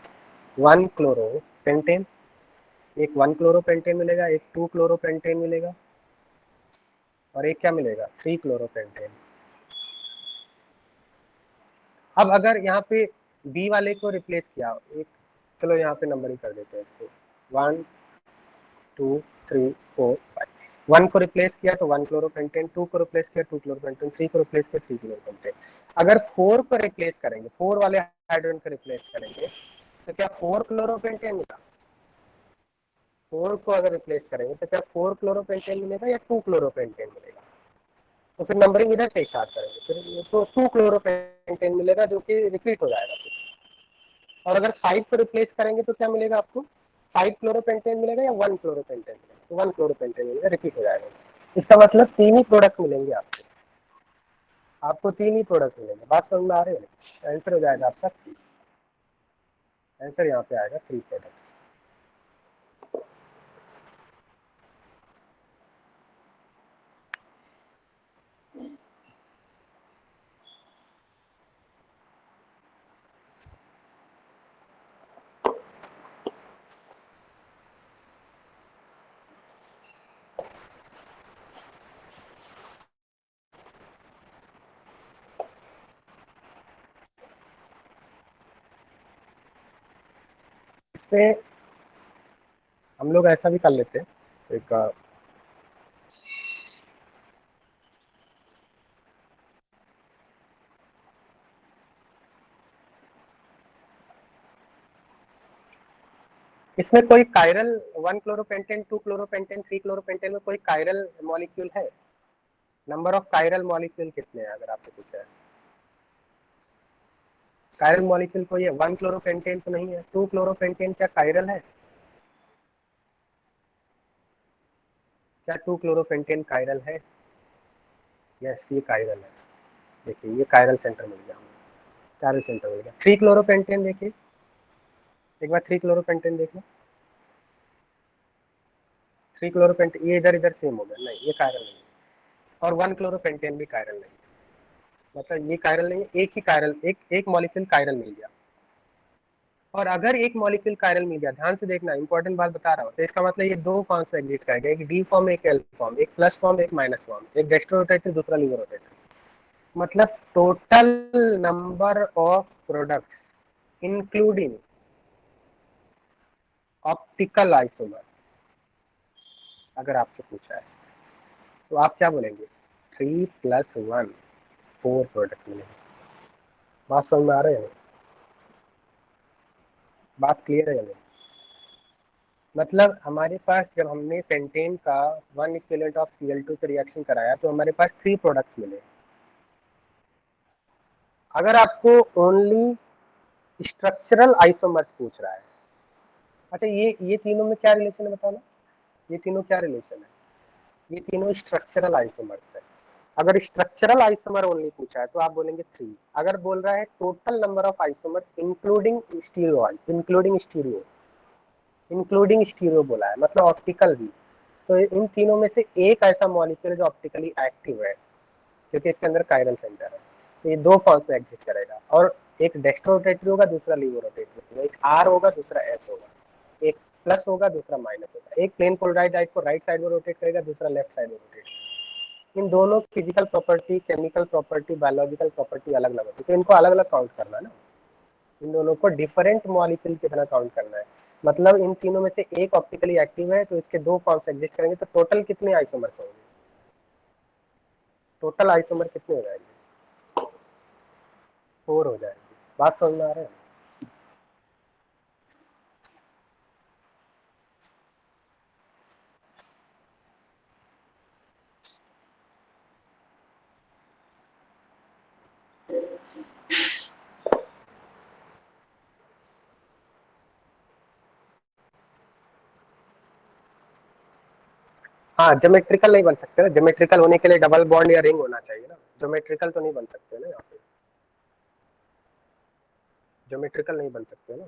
1 chloro pentane. एक 1 क्लोरो पेंटेन मिलेगा, एक 2 क्लोरो पेंटेन मिलेगा, और एक क्या मिलेगा? 3 क्लोरो पेंटेन। अब अगर यहाँ पे बी वाले को रिप्लेस किया, एक, चलो यहाँ पे नंबरिंग कर देते हैं इसको, 1 2 3 4 5। 1 को रिप्लेस किया तो 1 क्लोरोपेंटेन, 2 को रिप्लेस किया 2 क्लोरोपेंटेन, 3 को रिप्लेस किया 3 क्लोरोपेंटेन। अगर 4 को रिप्लेस करेंगे, 4 वाले हाइड्रोजन को रिप्लेस करेंगे तो क्या 4 क्लोरोपेंटेन मिला? 4 को अगर रिप्लेस करेंगे तो क्या 4 क्लोरोपेंटेन मिलेगा या 2 क्लोरोपेंटेन मिलेगा? तो फिर नंबरिंग इधर से स्टार्ट करेंगे, फिर तो 2 क्लोरोपेंटेन मिलेगा जो कि रिपीट हो जाएगा फिर। और अगर 5 को रिप्लेस करेंगे तो क्या मिलेगा आपको? 5 क्लोरोपेंटेन मिलेगा या 1 क्लोरोपेंटेन मिलेगा? तो 1 क्लोरोपेंटेन मिलेगा, रिपीट हो जाएगा। इसका मतलब 3 ही प्रोडक्ट मिलेंगे आपको, आपको 3 ही प्रोडक्ट मिलेंगे। बात समझ में आ रही है? आंसर हो जाएगा आपका 3, आंसर यहाँ पे आएगा 3 प्रोडक्ट्स। इसमें हम लोग ऐसा भी कर लेते हैं, एक इसमें कोई कायरल 1 क्लोरोपेंटेन, 2 क्लोरोपेंटेन, 3 क्लोरोपेंटेन में कोई कायरल मॉलिक्यूल है? नंबर ऑफ कायरल मॉलिक्यूल कितने हैं अगर आपसे पूछा है? कायरल मॉलिक्यूल को ये 1 क्लोरोपेंटेन तो नहीं है, 2 क्लोरोपेंटेन क्या कायरल है? क्या 2 क्लोरोपेंटेन कायरल है? यस, ये कायरल है। देखिए ये कायरल सेंटर मिल गया हमें, कायरल सेंटर मिल गया। 3 क्लोरोपेंटेन देखिए, एक बार 3 क्लोरोपेंटेन देख लो। 3 क्लोरोपेंटेन ये इधर इधर सेम हो गया, नहीं ये कायरल नहीं है। और 1 क्लोरोपेंटेन भी कायरल नहीं है, मतलब ये कायरल नहीं है। एक ही कायरल, एक मॉलिक्यूल कायरल मिल गया। और अगर एक मॉलिक्यूल कायरल मिल गया, ध्यान से देखना, इंपॉर्टेंट बात बता रहा हूँ, तो इसका मतलब ये दो फॉर्म्स में एग्जिस्ट करेगा, एक डी फॉर्म एक एल फॉर्म, एक प्लस फॉर्म एक माइनस फॉर्म, एक डेक्स्ट्रो रोटेटर दूसरा लीवर रोटेटर। मतलब total number of products including optical isomer, अगर आपसे पूछा है तो आप क्या बोलेंगे? 3+1, 4 प्रोडक्ट मिलेंगे। बात समझ में आ रहा है? बात क्लियर है या नहीं? मतलब हमारे पास जब हमने पेंटेन का 1 इक्विवेलेंट ऑफ Cl2 से रिएक्शन कराया तो हमारे पास 3 प्रोडक्ट्स मिले। अगर आपको ओनली स्ट्रक्चरल आइसोमर्स पूछ रहा है, अच्छा ये तीनों में क्या रिलेशन है बताना? ये तीनों क्या रिलेशन है? ये तीनों स्ट्रक्चरल आइसोमर्स है। अगर स्ट्रक्चरल आइसोमर ओनली पूछा है तो आप बोलेंगे 3। अगर बोल रहा है total number of isomers including stereo, including stereo बोला है, मतलब ऑप्टिकल भी, तो इन तीनों में से एक ऐसा मॉलिक्यूल है जो ऑप्टिकली एक्टिव है, क्योंकि इसके अंदर कायरल सेंटर है। तो ये दो फॉर्म्स में एग्जिस्ट करेगा, और एक डेक्स्ट्रो रोटेटरी होगा, दूसरा लीवो रोटेटरी होगा, एक आर होगा, दूसरा एस होगा, एक प्लस होगा, दूसरा माइनस होगा, एक प्लेन पोलराइज्ड को राइट साइड में रोटेट करेगा, दूसरा लेफ्ट साइड में रोटेट करेगा। इन दोनों physical property, chemical property, biological property अलग अलग होती है, तो इनको अलग अलग काउंट करना है ना। इन दोनों को डिफरेंट मॉलिक्यूल की तरह काउंट करना है। मतलब इन तीनों में से एक ऑप्टिकली एक्टिव है तो इसके दो फॉर्म्स एग्जिस्ट करेंगे, तो टोटल कितने आइसोमर्स होंगे? टोटल आइसोमर कितने हो जाएंगे? 4 हो जाएंगे। बात समझ में आ रहा है? हाँ, ज्योमेट्रिकल नहीं बन सकते ना, ज्योमेट्रिकल होने के लिए डबल बॉन्ड या रिंग होना चाहिए ना, ज्योमेट्रिकल तो नहीं बन सकते ना यहाँ पे, ज्योमेट्रिकल नहीं बन सकते ना।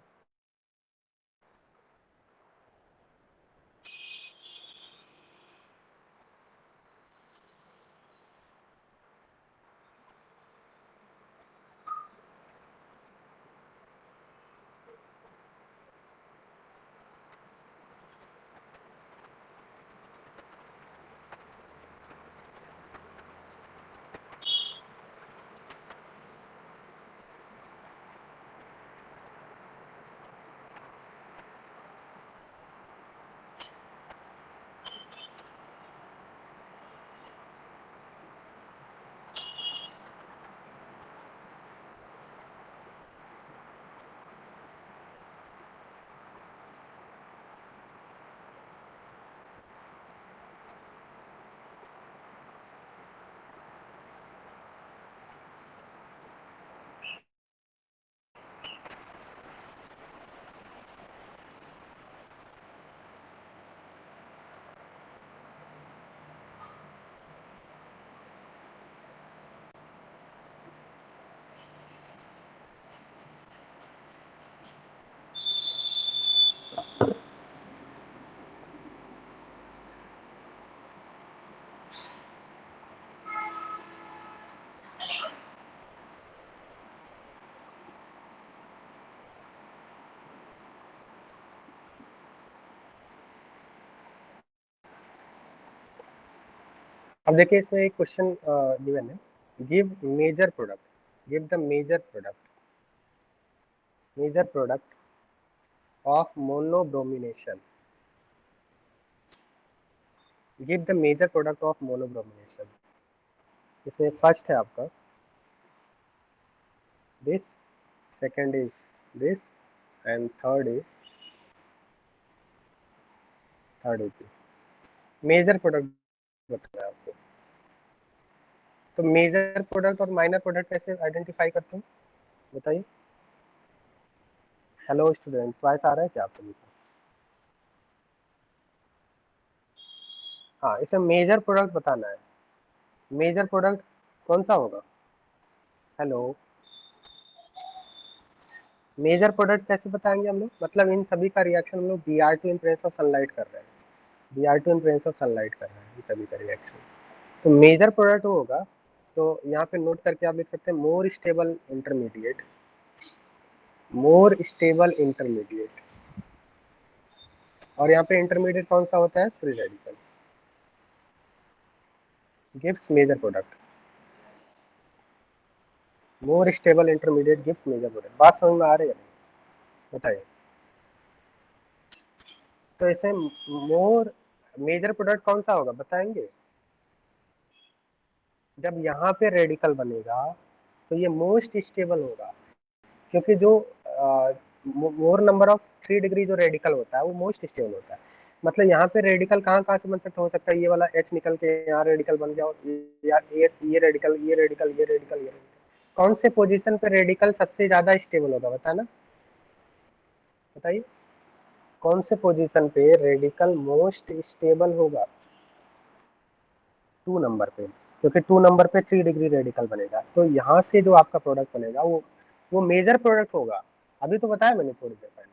अब देखिए इसमें एक क्वेश्चन गिवन है, give major product, give the major product of monobromination, give the major product of monobromination. इसमें फर्स्ट है आपका this, second is this, and third is this. Major product बताना है आपको, तो मेजर प्रोडक्ट और माइनर प्रोडक्ट कैसे आइडेंटिफाई करते हैं बताइए? हेलो स्टूडेंट्स, वॉइस आ रहा है क्या आप सभी को? हाँ, इसमें मेजर प्रोडक्ट बताना है। मेजर प्रोडक्ट कौन सा होगा? हेलो, मेजर प्रोडक्ट कैसे बताएंगे हम लोग? मतलब इन सभी का रिएक्शन हम लोग Br2 in presence of sunlight कर रहे हैं। Br2 in presence of sunlight कर रहे हैं इन सभी का रिएक्शन। तो मेजर प्रोडक्ट होगा, तो यहाँ पे नोट करके आप लिख सकते हैं more stable intermediate. More stable intermediate. और यहाँ पे इंटरमीडिएट कौन सा होता है? Free radical gives major product. More stable intermediate gives major product. बात समझ में आ रही है? बताइए। तो ऐसे मोर मेजर प्रोडक्ट कौन सा होगा बताएंगे? जब यहाँ पे रेडिकल बनेगा तो ये मोस्ट स्टेबल होगा, क्योंकि जो मोर नंबर ऑफ 3 डिग्री जो रेडिकल होता है वो मोस्ट स्टेबल होता है। मतलब यहाँ पे रेडिकल कहाँ कहाँ से बन सकता हो सकता है? ये वाला H निकल के यहाँ रेडिकल बन गया, और ये रेडिकल, ये रेडिकल, ये रेडिकल, ये रेडिकल। कौन से पोजीशन पे रेडिकल सबसे ज्यादा स्टेबल होगा बताना? बताइए, कौन से पोजीशन पे रेडिकल मोस्ट स्टेबल होगा? 2 नंबर पे, क्योंकि 2 नंबर पे 3 डिग्री रेडिकल बनेगा। तो यहाँ से जो आपका प्रोडक्ट बनेगा वो मेजर प्रोडक्ट होगा। अभी तो बताया मैंने थोड़ी देर पहले।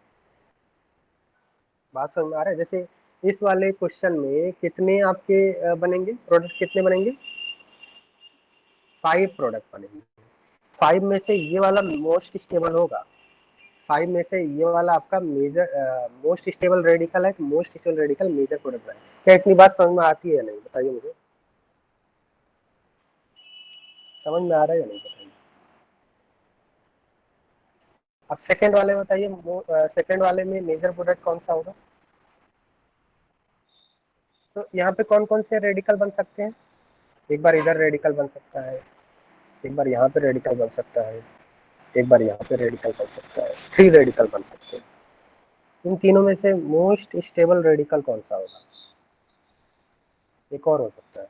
बात समझ में आ रहा है? जैसे इस वाले क्वेश्चन में कितने आपके बनेंगे प्रोडक्ट? कितने बनेंगे? 5 प्रोडक्ट बनेंगे। 5 में से ये वाला मोस्ट स्टेबल होगा। 5 में से ये वाला आपका मेजर मोस्ट स्टेबल रेडिकल है। Most stable radical major product है। क्या इतनी बात समझ में आती है नहीं? बताइए मुझे, समझ में आ रहा है या नहीं? बताइए। अब सेकंड वाले बताइए, सेकंड वाले में मेजर प्रोडक्ट कौन सा होगा? तो यहाँ पे कौन कौन से रेडिकल बन सकते हैं? एक बार इधर रेडिकल बन सकता है, एक बार यहाँ पे रेडिकल बन सकता है, एक बार यहाँ पे रेडिकल बन सकता है। 3 रेडिकल बन सकते हैं। इन तीनों में से मोस्ट स्टेबल रेडिकल कौन सा होगा? एक और हो सकता है,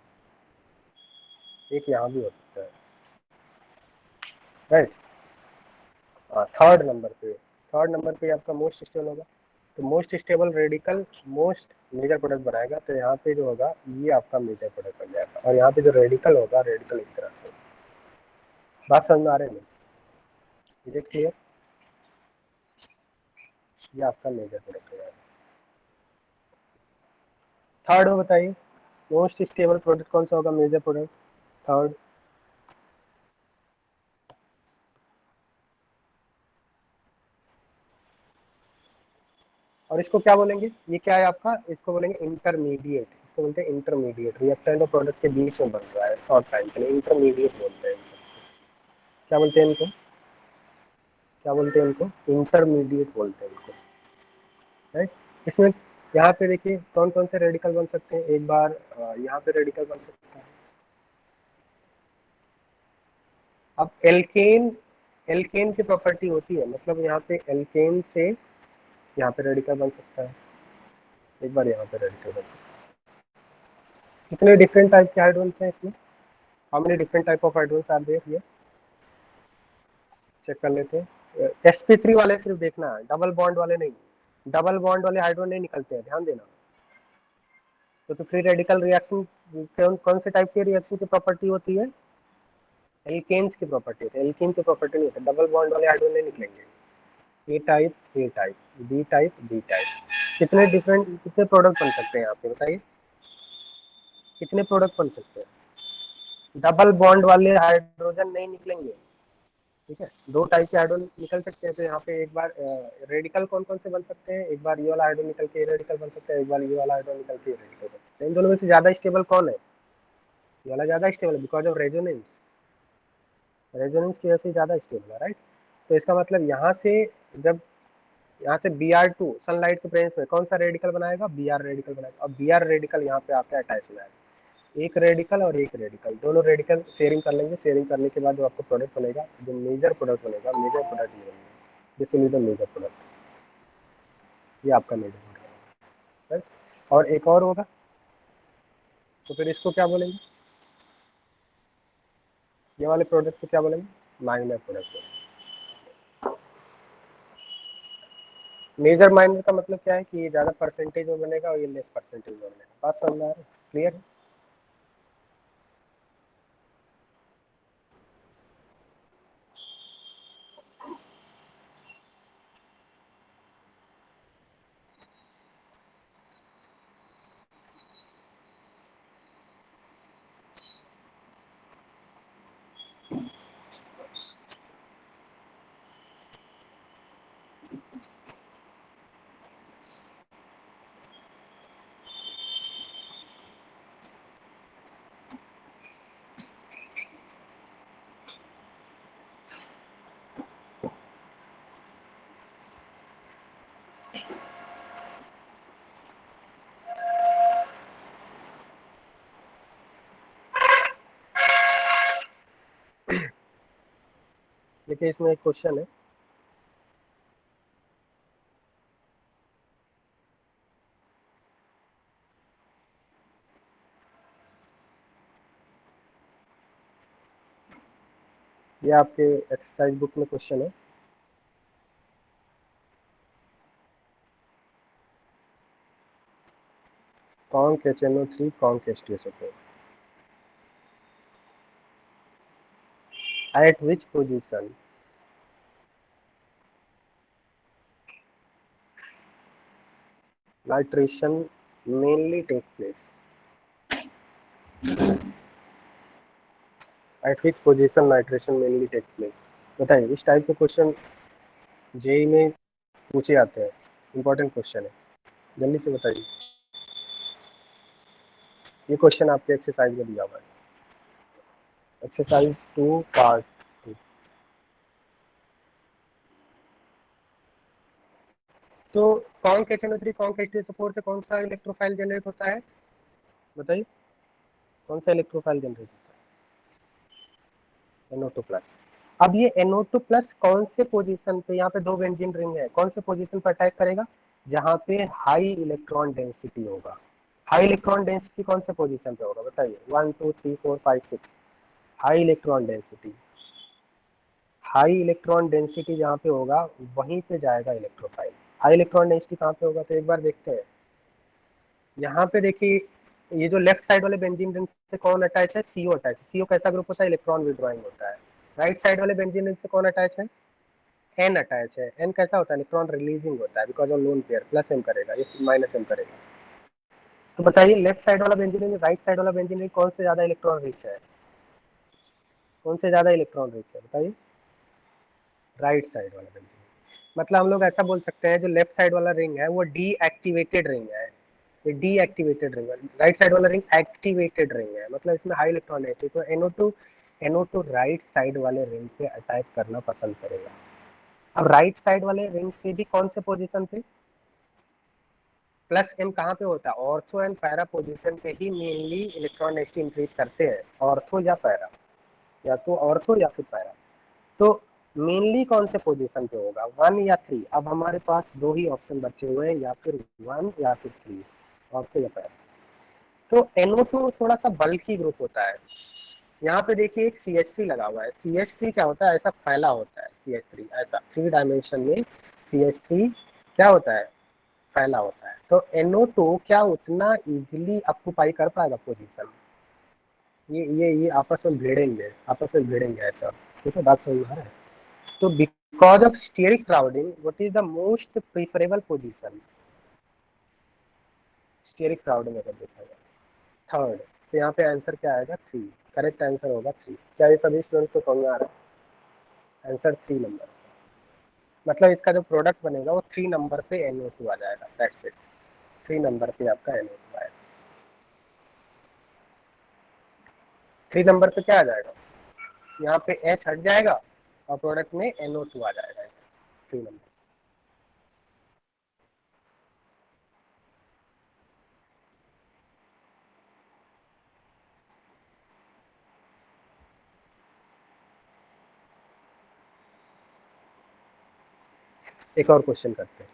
एक यहाँ भी हो सकता है, राइट? हाँ, थर्ड नंबर पे आपका मोस्ट स्टेबल होगा। तो most stable radical most major product बनाएगा। तो यहाँ पे जो होगा ये आपका मेजर प्रोडक्ट बन जाएगा, और यहाँ पे जो रेडिकल होगा, रेडिकल इस तरह से। बात समझ में आ रही है? Is it clear? ये आपका मेजर प्रोडक्ट हो जाएगा। थर्ड हो, बताइए मोस्ट स्टेबल प्रोडक्ट कौन सा होगा? Major product third. और इसको क्या बोलेंगे? ये क्या है आपका? इसको बोलेंगे इंटरमीडिएट। इसको बोलते हैं इंटरमीडिएट। रिएक्टेंट और प्रोडक्ट के बीच में बन रहा है शॉर्ट टाइम के लिए, इंटरमीडिएट बोलते हैं इनको। क्या बोलते हैं इनको? क्या बोलते हैं इनको? इंटरमीडिएट बोलते हैं इनको, राइट? इसमें यहाँ पे देखिए कौन कौन से रेडिकल बन सकते हैं। एक बार यहाँ पे रेडिकल बन सकता है। अब एल्केन, एल्केन की प्रॉपर्टी होती है, मतलब यहाँ पे एल्केन से यहाँ पे रेडिकल बन सकता है, एक बार यहाँ पे रेडिकल बन सकता है। कितने डिफरेंट टाइप के हाइड्रोजन हैं इसमें? How many different type of hydrogen are there here? Check कर लेते हैं। sp3 वाले सिर्फ देखना है, डबल बॉन्ड वाले नहीं। डबल बॉन्ड वाले हाइड्रोजन नहीं निकलते हैं, ध्यान देना। तो फ्री रेडिकल रिएक्शन कौन कौन से टाइप के रिएक्शन की प्रॉपर्टी होती है? एल्केन्स की प्रॉपर्टी होती है। एल्केन की प्रॉपर्टी नहीं होती। डबल बॉन्ड वाले हाइड्रोजन नहीं निकलेंगे। A type, A type, B type, B type. कितने प्रोडक्ट बन सकते हैं यहाँ पे बताइए? कितने प्रोडक्ट बन सकते हैं? डबल बॉन्ड वाले हाइड्रोजन नहीं निकलेंगे, ठीक है? 2 टाइप के हाइड्रोजन निकल सकते हैं। तो यहाँ पे एक बार रेडिकल कौन कौन से बन सकते हैं? एक बार ये वाला हाइड्रोजन निकल के रेडिकल बन सकता है, एक बार ये वाला हाइड्रोजन निकल के रेडिकल बन सकता है। इन दोनों में से ज्यादा स्टेबल कौन है? ये वाला ज्यादा स्टेबल है, बिकॉज ऑफ रेजोनेंस। रेजोनेंस की वजह से ज्यादा स्टेबल है, राइट? तो इसका मतलब यहाँ से जब यहाँ से Br2 सनलाइट के प्रेजेंस में कौन सा रेडिकल बनाएगा? Br रेडिकल बनाएगा। और Br रेडिकल यहाँ पे आपका अटैच हो जाएगा। एक रेडिकल और एक रेडिकल, दोनों रेडिकल शेयरिंग कर लेंगे। शेयरिंग करने के बाद जो आपको प्रोडक्ट बनेगा, जो मेजर प्रोडक्ट बनेगा, मेजर प्रोडक्ट ये बनेगा। This is the major product. ये आपका मेजर प्रोडक्ट, राइट? और एक और होगा, तो फिर इसको क्या बोलेंगे? ये वाले प्रोडक्ट को क्या बोलेंगे? Minor product. मेजर माइनर का मतलब क्या है कि ये ज्यादा परसेंटेज में बनेगा और ये लेस परसेंटेज में बनेगा। बात समझ में आ रही है? क्लियर है? देखिए इसमें एक क्वेश्चन है, ये आपके एक्सरसाइज बुक में क्वेश्चन है। Conc HNO3 conc H2SO4 at which position nitration mainly take place? At which position nitration mainly takes place? बताइए, इस टाइप के क्वेश्चन जेई में पूछे जाते हैं, इंपॉर्टेंट क्वेश्चन है, जल्दी से बताइए। ये क्वेश्चन आपके एक्सरसाइज में दिया हुआ है, एक्सरसाइज 2 पार्ट 2। तो कॉन्क HNO3 कॉन्क H2SO4 से कौन सा इलेक्ट्रोफाइल जनरेट होता है? बताइए, कौन सा इलेक्ट्रोफाइल जनरेट होता है? NO2+। अब ये NO2+ कौन से पोजीशन पे, यहाँ पे दो बेंजीन रिंग है, कौन से पोजीशन पर अटैक करेगा? जहाँ पे हाई इलेक्ट्रॉन डेंसिटी होगा। हाई इलेक्ट्रॉन डेंसिटी कौन से पोजीशन पे होगा? बताइए, 1 2 3 4 5 6। High electron density, high electron density जहाँ पे होगा वहीं पे जाएगा इलेक्ट्रोफाइल। हाई इलेक्ट्रॉन डेंसिटी कहाँ पे होगा? तो एक बार देखते हैं, यहाँ पे देखिए, ये जो लेफ्ट साइड वाले बेंजीन रिंग से कौन अटैच है? CO अटैच है। CO कैसा ग्रुप होता है? इलेक्ट्रॉन विड्रॉइंग होता है। राइट साइड वाले बेंजीन रिंग से कौन अटैच है? N अटैच है। N कैसा होता है? इलेक्ट्रॉन रिलीजिंग होता है, because of lone pair, plus M करेगा, ये माइनस M करेगा। तो बताइए, लेफ्ट साइड वाला बेंजीन रिंग, राइट साइड वाला बेंजीन रिंग, कौन से ज्यादा इलेक्ट्रॉन रिच है? कौन से ज्यादा इलेक्ट्रॉन रिच है? बताइए, राइट साइड वाला बेंजीन। मतलब हम लोग ऐसा बोल सकते हैं, जो लेफ्ट साइड वाला रिंग है वो डीएक्टिवेटेड रिंग है, ये डीएक्टिवेटेड रिंग है। राइट साइड वाला रिंग एक्टिवेटेड रिंग है, मतलब इसमें हाई इलेक्ट्रॉन है। तो NO2 राइट साइड वाले रिंग पे अटैक करना पसंद करेगा। अब राइट साइड वाले रिंग पे भी कौन से पोजीशन पे? प्लस M कहाँ पे होता है? ऑर्थो एंड पैरा पोजीशन पे ही मेनली इलेक्ट्रॉन डेंसिटी इंक्रीज करते हैं, ऑर्थो या पैरा, या तो ऑर्थो या फिर पैरा। तो मेनली कौन से पोजीशन पे होगा, 1 या 3? अब हमारे पास दो ही ऑप्शन बचे हुए हैं, या फिर 1 या फिर 3, ऑर्थो या पैरा। तो NO2 थोड़ा सा बल्की ग्रुप होता है। यहाँ पे देखिए एक CH3 लगा हुआ है। CH3 क्या होता है? ऐसा फैला होता है। CH3 ऐसा 3 डायमेंशन में CH3 क्या होता है? फैला होता है। तो NO2 क्या उतना इजीली ऑक्यूपाई कर पाएगा पोजीशन? ये आपस में भिड़ेंगे, आपस में भिड़ेंगे ऐसा। ठीक है, बात समझ में आ रहा है? तो because of steric crowding, what is the most preferable position? Steric crowding अगर देखा जाए, थर्ड। तो यहाँ पे आंसर क्या आएगा? 3। करेक्ट आंसर होगा 3। क्या ये सभी स्टूडेंट्स को समझ में आ रहा है? Answer 3 number. मतलब इसका जो प्रोडक्ट बनेगा वो 3 नंबर पे NO2 आ जाएगा। दैट्स इट, 3 नंबर पे आपका NO2 आएगा। 3 नंबर पे क्या आ जाएगा? यहाँ पे H हट जाएगा और प्रोडक्ट में NO2 आ जाएगा 3 नंबर। एक और क्वेश्चन करते हैं।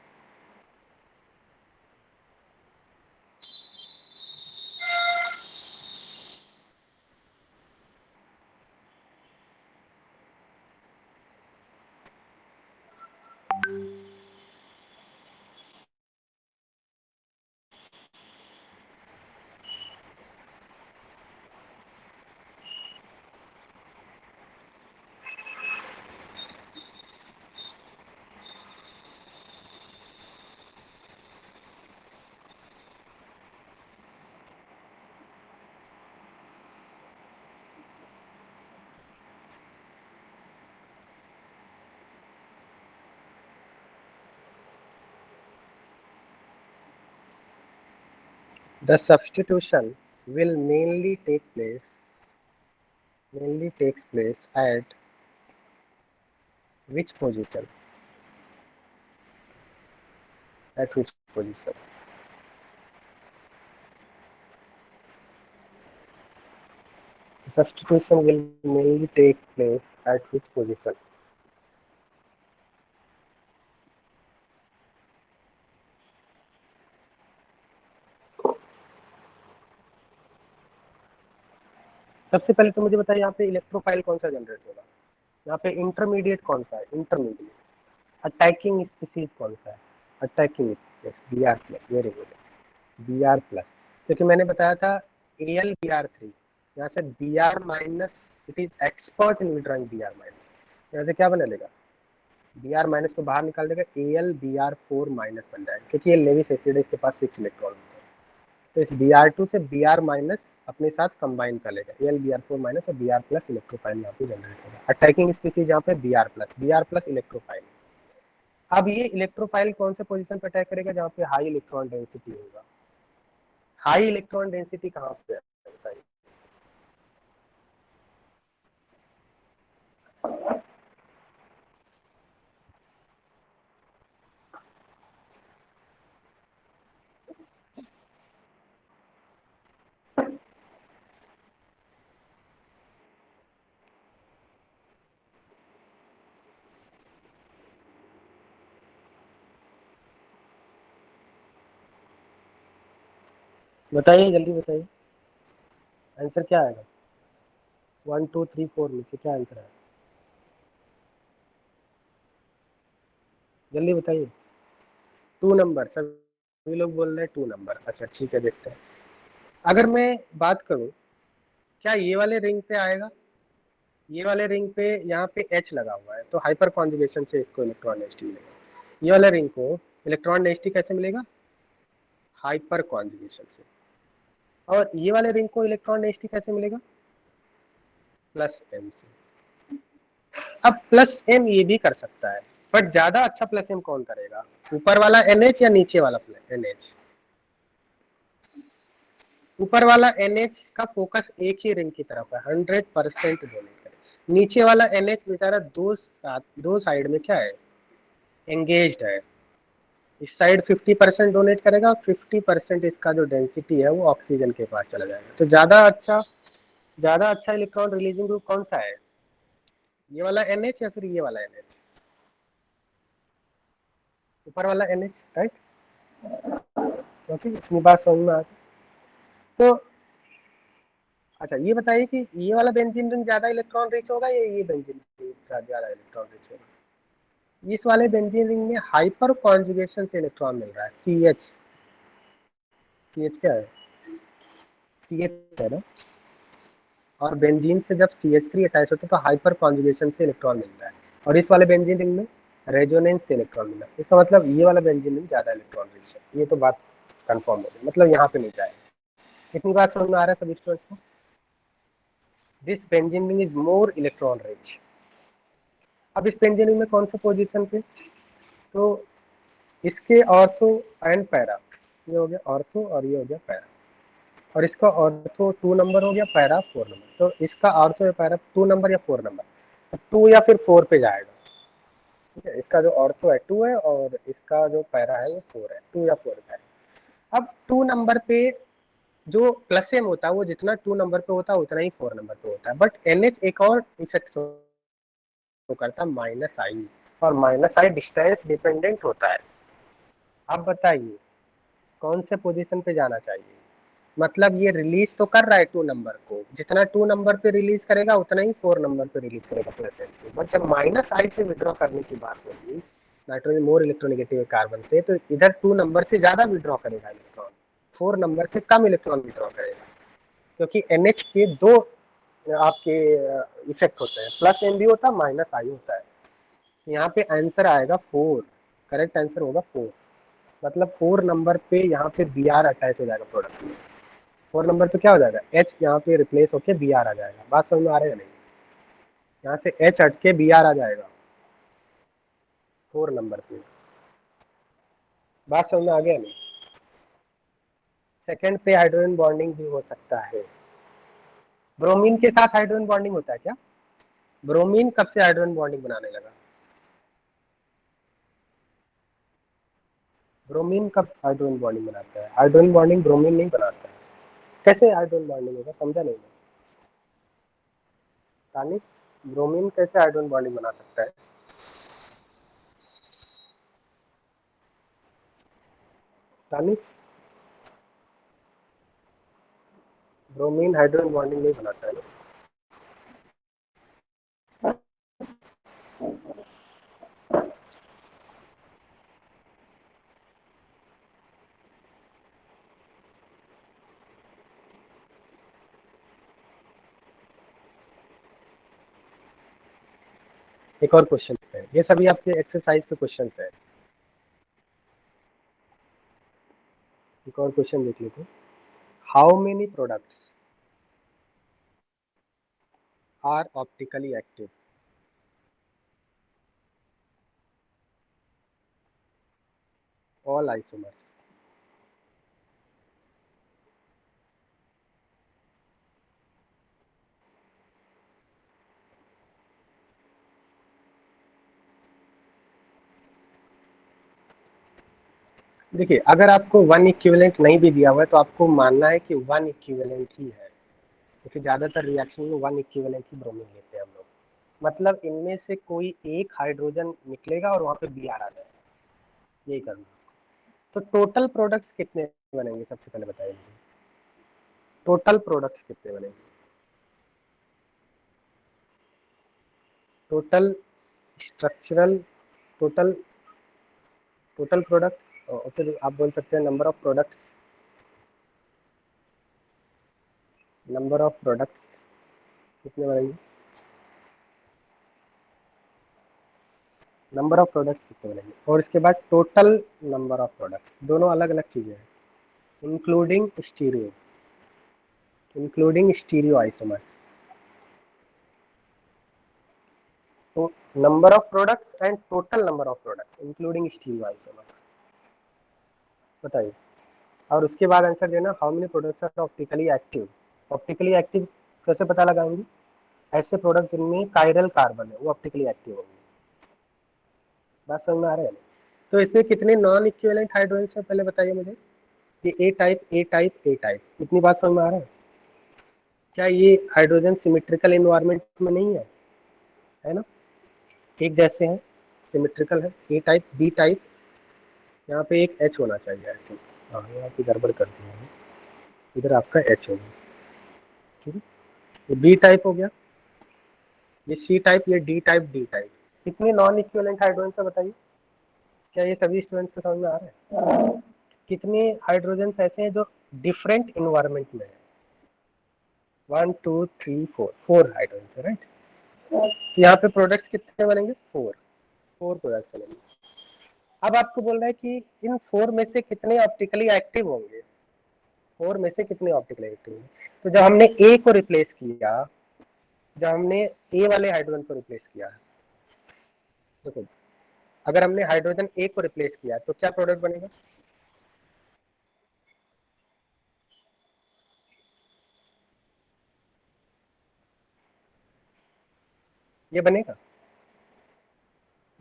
The substitution will mainly takes place at which position? At which position? The substitution will mainly take place at which position? सबसे पहले तो मुझे बताइए यहाँ पे इलेक्ट्रोफाइल कौन सा जनरेट होगा, यहाँ पे इंटरमीडिएट कौन सा है, इंटरमीडिएट। अटैकिंग स्पीसीज कौन सा है, attacking species B R plus, very good, B R plus. क्योंकि मैंने बताया था A L B R three, यहाँ से B R minus, it is expert in withdrawing B R minus, यहाँ से क्या बना लेगा, बी आर माइनस को बाहर निकाल देगा, A L B R four minus बन जाएगा, क्योंकि ये लेविस एसिड है, इसके पास 6 इलेक्ट्रॉन होते हैं। तो इस बी आर टू से बी आर माइनस अपने साथ कंबाइन कर लेगा, A L B R four minus और बी आर प्लस इलेक्ट्रोफाइल यहाँ पे जनरेट होगा। अटैकिंग स्पीसीज यहाँ पे बी आर प्लस इलेक्ट्रोफाइल। अब ये इलेक्ट्रोफाइल कौन से पोजीशन पे अटैक करेगा, जहाँ पे हाई इलेक्ट्रॉन डेंसिटी होगा। हाई इलेक्ट्रॉन डेंसिटी कहाँ पे है बताइए। बताइए जल्दी बताइए, आंसर क्या आएगा, 1 2 3 4 में से क्या आंसर है, जल्दी बताइए। 2 नंबर, सभी लोग बोल रहे हैं 2 नंबर, अच्छा ठीक है देखते हैं। अगर मैं बात करूं, क्या ये वाले रिंग पे आएगा, ये वाले रिंग पे यहाँ पे H लगा हुआ है, तो हाइपर कॉन्जुगेशन से इसको इलेक्ट्रॉन डेंसिटी मिलेगा। ये वाला रिंग को इलेक्ट्रॉन डेंसिटी कैसे मिलेगा, हाइपर कॉन्जुगेशन से। और ये वाले रिंग को इलेक्ट्रॉन डेंसिटी कैसे मिलेगा, प्लस एम से। अब प्लस एम ये भी कर सकता है, बट ज्यादा अच्छा प्लस एम कौन करेगा, ऊपर वाला NH या नीचे वाला NH। ऊपर वाला NH का फोकस एक ही रिंग की तरफ है, 100% डोनेट करे। नीचे वाला NH बेचारा दो साइड में क्या है, एंगेज्ड है। इस साइड 50% डोनेट करेगा, 50% इसका जो डेंसिटी है वो ऑक्सीजन के पास चला जाएगा। तो ज्यादा अच्छा इलेक्ट्रॉन रिलीजिंग ग्रुप कौन सा है, ये वाला NH या फिर ये वाला NH, ऊपर वाला NH, राइट। ओके, इतनी बात समझ में आ गई। तो अच्छा ये बताइए कि ये वाला बेंजीन रिंग ज्यादा इलेक्ट्रॉन रिच होगा या ये बेंजीन रिंग ज्यादा इलेक्ट्रॉन रिच होगा। इस वाले बेंजीन रिंग में हाइपर कॉन्जुगेशन से इलेक्ट्रॉन मिल रहा है, सी एच क्या है, सी एच है ना। और बेंजीन से जब CH3 अटैच होता है तो हाइपर कॉन्जुगेशन से इलेक्ट्रॉन मिलता है, और इस वाले बेंजीन रिंग में रेजोनेंस से इलेक्ट्रॉन मिला। इसका मतलब ये वाला बेंजीन रिंग ज्यादा इलेक्ट्रॉन रिच है, ये तो बात कंफर्म हो गई, मतलब यहाँ पे नहीं जाएगा। इतनी बात समझ में आ रहा है सभी स्टूडेंट्स को, this benzene ring is more electron rich. अब इस बेंजीन रिंग में कौन सा पोजीशन पे, तो इसके ऑर्थो एंड पैरा, ये हो गया ऑर्थो और ये हो गया पैरा, और इसका ऑर्थो 2 नंबर हो गया, पैरा 4 नंबर। तो इसका ऑर्थो या पैरा 2 नंबर या 4 नंबर, 2 या फिर 4 पे जाएगा। ठीक है, इसका जो ऑर्थो है 2 है और इसका जो पैरा है वो 4 है, 2 या 4 का है। अब 2 नंबर पे जो प्लस एम होता है वो जितना 2 नंबर पे होता है उतना ही 4 नंबर पे होता है, बट NH एक और इफेक्ट शो करता है, -I, और -I डिस्टेंस डिपेंडेंट होता है। अब बताइए कौन से पोजीशन पे जाना चाहिए, मतलब ये रिलीज तो कर रहा है 2 नंबर को, जितना 2 नंबर पे रिलीज करेगा उतना ही 4 नंबर पे रिलीज करेगा प्लस एन से, बट जब -I से विड्रॉ करने की बात होगी, नाइट्रोजन मोर इलेक्ट्रोनेगेटिव है कार्बन से, तो इधर 2 नंबर से ज्यादा विड्रॉ करेगा इलेक्ट्रॉन, 4 नंबर से कम इलेक्ट्रॉन विड्रॉ करेगा, क्योंकि NH के दो आपके इफेक्ट होते हैं, प्लस एम भी होता है, -I होता है। यहाँ पे आंसर आएगा 4, करेक्ट आंसर होगा 4, मतलब 4 नंबर पे यहाँ पे Br अटैच हो जाएगा प्रोडक्ट में। 4 नंबर पे क्या हो जाएगा, H यहाँ पे रिप्लेस होके Br आ जाएगा। बात समझ में आ रहा है नहीं, यहाँ से H हट के Br आ जाएगा 4 नंबर पे। बात समझ में आ गया नहीं, सेकंड पे हाइड्रोजन बॉन्डिंग भी हो सकता है। ब्रोमीन के साथ हाइड्रोजन बॉन्डिंग होता है क्या? ब्रोमीन कब से हाइड्रोजन बॉन्डिंग बनाने लगा? ब्रोमीन कब हाइड्रोजन बॉन्डिंग बनाता है? हाइड्रोजन बॉन्डिंग ब्रोमीन नहीं बनाता है। कैसे हाइड्रोजन बॉन्डिंग होगा, समझा नहीं मैं। तानिश, ब्रोमीन कैसे हाइड्रोजन बॉन्डिंग बना सकता है? तानिश, ब्रोमीन हाइड्रोजन बॉन्डिंग नहीं बनाता है ना। एक और क्वेश्चन है, ये सभी आपके एक्सरसाइज के क्वेश्चन है। एक और क्वेश्चन देख लेते हैं। How many products are optically active? All isomers. देखिए, अगर आपको वन इक्विवेलेंट नहीं भी दिया हुआ है तो आपको मानना है कि वन इक्विवेलेंट ही है, क्योंकि ज्यादातर रिएक्शन में वन इक्विवेलेंट ही ब्रोमीन लेते हैं हम लोग। मतलब इनमें से कोई एक हाइड्रोजन निकलेगा और वहां पे बी आर आ जाएगा, यही करना। तो टोटल प्रोडक्ट्स कितने बनेंगे, सबसे पहले बताइए मुझे। टोटल प्रोडक्ट्स कितने बनेंगे? Total structural, total total products, और फिर आप बोल सकते हैं number of products. Number of products कितने बनेंगे? नंबर ऑफ प्रोडक्ट्स कितने बनेंगे, और इसके बाद टोटल नंबर ऑफ प्रोडक्ट्स, दोनों अलग अलग चीजें हैं। Including stereo isomers. तो number of products and total number of products including stereo isomers, बताइए। और उसके बाद आंसर देना, how many products are optically active. Optically active कैसे पता लगाएंगे? ऐसे प्रोडक्ट जिनमें कायरल कार्बन है वो ऑप्टिकली एक्टिव होंगे। बात समझ में आ रहा है? तो इसमें कितने नॉन इक्विवेलेंट हाइड्रोजन है पहले बताइए मुझे। ये ए type, A type, A type, इतनी बात समझ में आ रहा है? क्या ये हाइड्रोजन सिमेट्रिकल इन्वायरमेंट में नहीं है ना? एक जैसे हैं, सिमेट्रिकल है। ए टाइप, बी टाइप, यहाँ पे एक एच होना चाहिए आई थिंक। हाँ, यहाँ पे गड़बड़ कर दी मैंने, इधर आपका एच होगा। ठीक है, ये बी टाइप हो गया, ये सी टाइप, ये डी टाइप, डी टाइप। कितने नॉन इक्विवेलेंट हाइड्रोजन है बताइए। क्या ये सभी स्टूडेंट्स को समझ में आ रहा है? कितने हाइड्रोजन ऐसे हैं जो डिफरेंट इन्वायरमेंट में है? 1 2 3 4, 4 हाइड्रोजन, राइट। तो यहाँ पे प्रोडक्ट्स कितने बनेंगे? 4, 4 प्रोडक्ट्स बनेंगे। अब आपको बोल रहा है कि इन 4 में से कितने ऑप्टिकली एक्टिव होंगे। 4 में से कितने ऑप्टिकली एक्टिव होंगे? तो जब हमने ए को रिप्लेस किया, जब हमने ए वाले हाइड्रोजन को रिप्लेस किया, देखो, अगर हमने हाइड्रोजन ए को रिप्लेस किया तो क्या प्रोडक्ट बनेगा? ये बनेगा।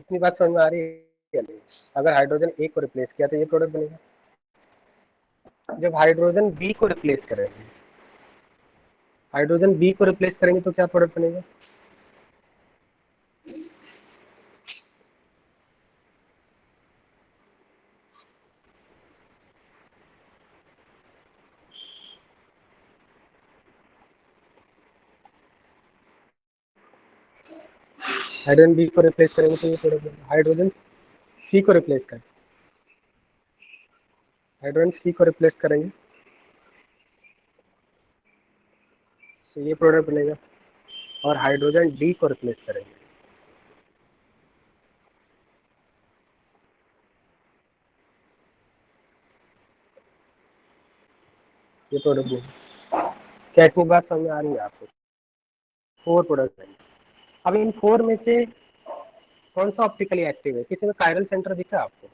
इतनी बात समझ में आ रही है? अगर हाइड्रोजन ए को रिप्लेस किया तो ये प्रोडक्ट बनेगा। जब हाइड्रोजन बी को रिप्लेस करेंगे, हाइड्रोजन बी को रिप्लेस करेंगे तो क्या प्रोडक्ट बनेगा? हाइड्रोजन बी को रिप्लेस करेंगे तो ये प्रोडक्ट बनेगा। हाइड्रोजन सी को रिप्लेस करें, हाइड्रोजन सी को रिप्लेस करेंगे तो ये प्रोडक्ट बनेगा। और हाइड्रोजन डी को रिप्लेस करेंगे, ये प्रोडक्ट बनेगा। क्या इतनी बात समझ में आ रही है आपको? 4 प्रोडक्ट बनेंगे। अब इन 4 में से कौन सा ऑप्टिकली एक्टिव है? किसी में कायरल सेंटर दिखा आपको?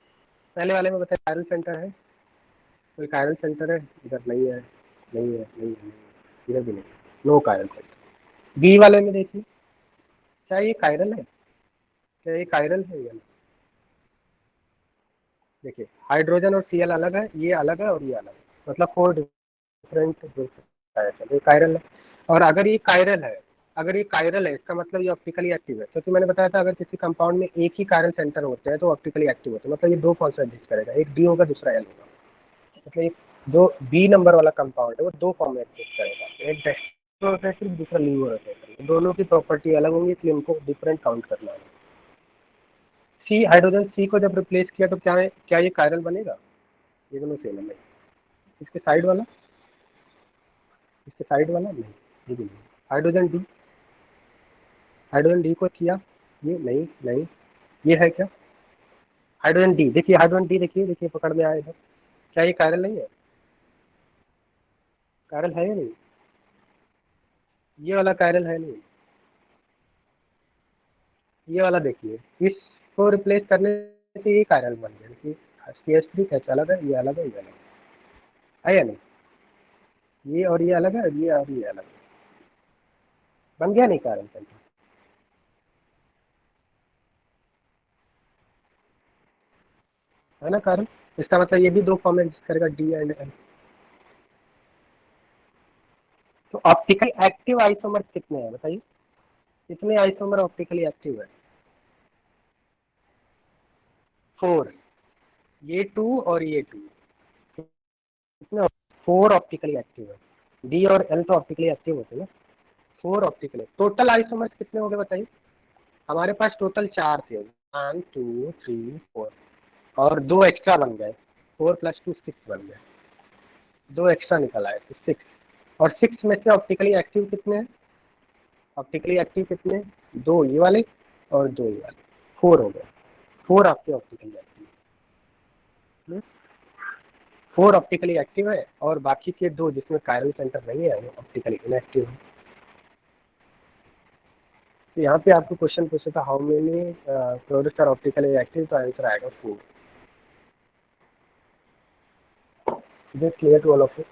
पहले वाले में बताया कायरल सेंटर है, कोई कायरल सेंटर है इधर? नहीं है, नहीं है, नहीं है, नहीं है, इधर भी नहीं, नो कायरल सेंटर। बी वाले में देखिए, क्या ये कायरल है? क्या ये कायरल है या नहीं? देखिए हाइड्रोजन और Cl अलग है, ये अलग है और ये अलग है, मतलब 4 डिफरेंट ग्रुप, ये कायरल है। और अगर ये कायरल है, अगर ये कायरल है इसका मतलब ये ऑप्टिकली एक्टिव है, क्योंकि मैंने बताया था अगर किसी कंपाउंड में एक ही कायरल सेंटर होते हैं तो ऑप्टिकली एक्टिव होते हैं, मतलब ये 2 फॉर्म से एग्जिस्ट करेगा, एक डी होगा दूसरा एल होगा, मतलब ये जो बी नंबर वाला कंपाउंड है वो 2 फॉर्म में एग्जिस्ट करेगा, एक डेस्ट्रो रोटेटरी दूसरा लीवो रोटेटरी, दोनों की प्रॉपर्टी अलग होंगी इसलिए उनको डिफरेंट काउंट करना है। सी, हाइड्रोजन सी को जब रिप्लेस किया तो क्या ये कायरल बनेगा? ये दोनों सेम है, नहीं। इसके साइड वाला, इसके साइड वाला नहीं, ये भी नहीं। हाइड्रोजन डी, हाइड्रोजन डी को किया, ये नहीं, नहीं, ये है क्या? हाइड्रोजन डी देखिए, हाइड्रोजन डी देखिए, देखिए पकड़ में आया इधर, क्या ये कायरल नहीं है? कायरल है या नहीं? ये वाला कायरल है नहीं, ये वाला देखिए, इसको रिप्लेस करने से ये कायरल बन गया, देखिए CH3 H अलग है, ये अलग है, ये अलग है या नहीं? ये और ये अलग है, ये और ये अलग है, बन गया नहीं कायरल सेंटर, है ना कायरल? इसका मतलब ये भी 2 फॉर्म में एग्जिस्ट करेगा, डी एंड एल। तो ऑप्टिकली एक्टिव आइसोमर कितने हैं बताइए, कितने आइसोमर ऑप्टिकली एक्टिव है? 4, ये 2 और ये 2, कितने? 4 ऑप्टिकली एक्टिव है, डी और एल तो ऑप्टिकली एक्टिव होते हैं ना, 4 ऑप्टिकली। टोटल आइसोमर्स कितने हो गए बताइए? हमारे पास टोटल 4 थे, 1 2 3 4, और 2 एक्स्ट्रा बन गए, 4 + 2 6 बन गए, 2 एक्स्ट्रा निकल आए तो 6। और 6 में से ऑप्टिकली एक्टिव कितने हैं? ऑप्टिकली एक्टिव कितने? 2 ये वाले और 2 ये वाले, 4 हो गए, 4 आपके ऑप्टिकली एक्टिव, 4 ऑप्टिकली एक्टिव है, और बाकी के 2 जिसमें कायरल सेंटर नहीं है वो ऑप्टिकली इनएक्टिव है। तो यहाँ पे आपको क्वेश्चन पूछा था how many products are optically active, तो आंसर आएगा 4। Is it clear to all of you?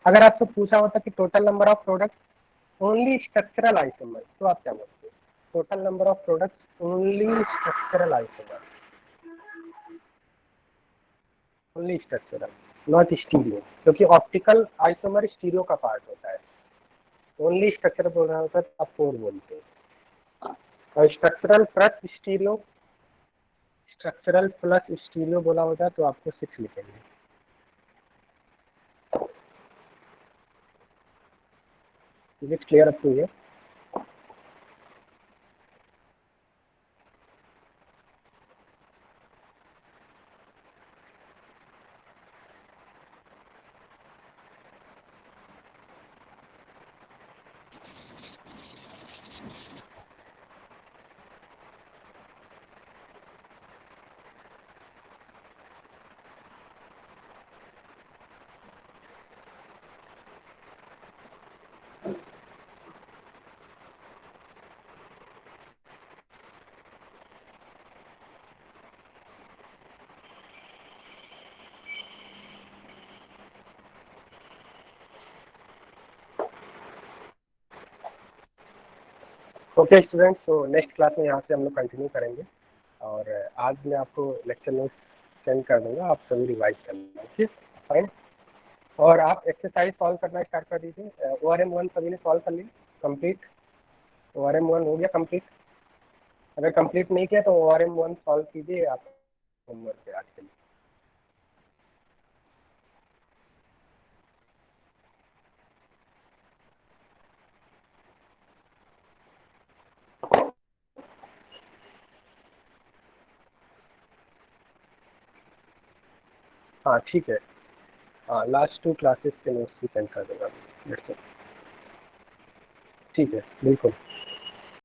अगर आपसे पूछा होता कि total number of product only structural isomer, तो आप क्या बोलते? Total number of product only structural isomer, only structural, not stereo, क्योंकि ऑप्टिकल आइसोमर स्टीरियो का पार्ट होता है, ओनली स्ट्रक्चरल बोल रहा होता है तो आप 4 बोलते हैं, और structural plus stereo, structural plus stereo बोला होता है तो आपको 6 लिखेंगे। Is it clear up to here? Okay students, तो नेक्स्ट क्लास में यहाँ से हम लोग कंटिन्यू करेंगे, और आज मैं आपको लेक्चर नोट्स सेंड कर दूंगा, आप सभी रिवाइज कर लेना, ठीक, फाइन। और आप एक्सरसाइज सॉल्व करना स्टार्ट कर दीजिए। ORM 1 सभी ने सॉल्व कर लिया कंप्लीट? ORM 1 हो गया कंप्लीट? अगर कंप्लीट नहीं किया तो ORM 1 सॉल्व कीजिए आप होमवर्क पे आज के लिए। हाँ ठीक है, हाँ लास्ट 2 क्लासेस के नोट्स भी सेंड कर दूंगा। ठीक है बिल्कुल।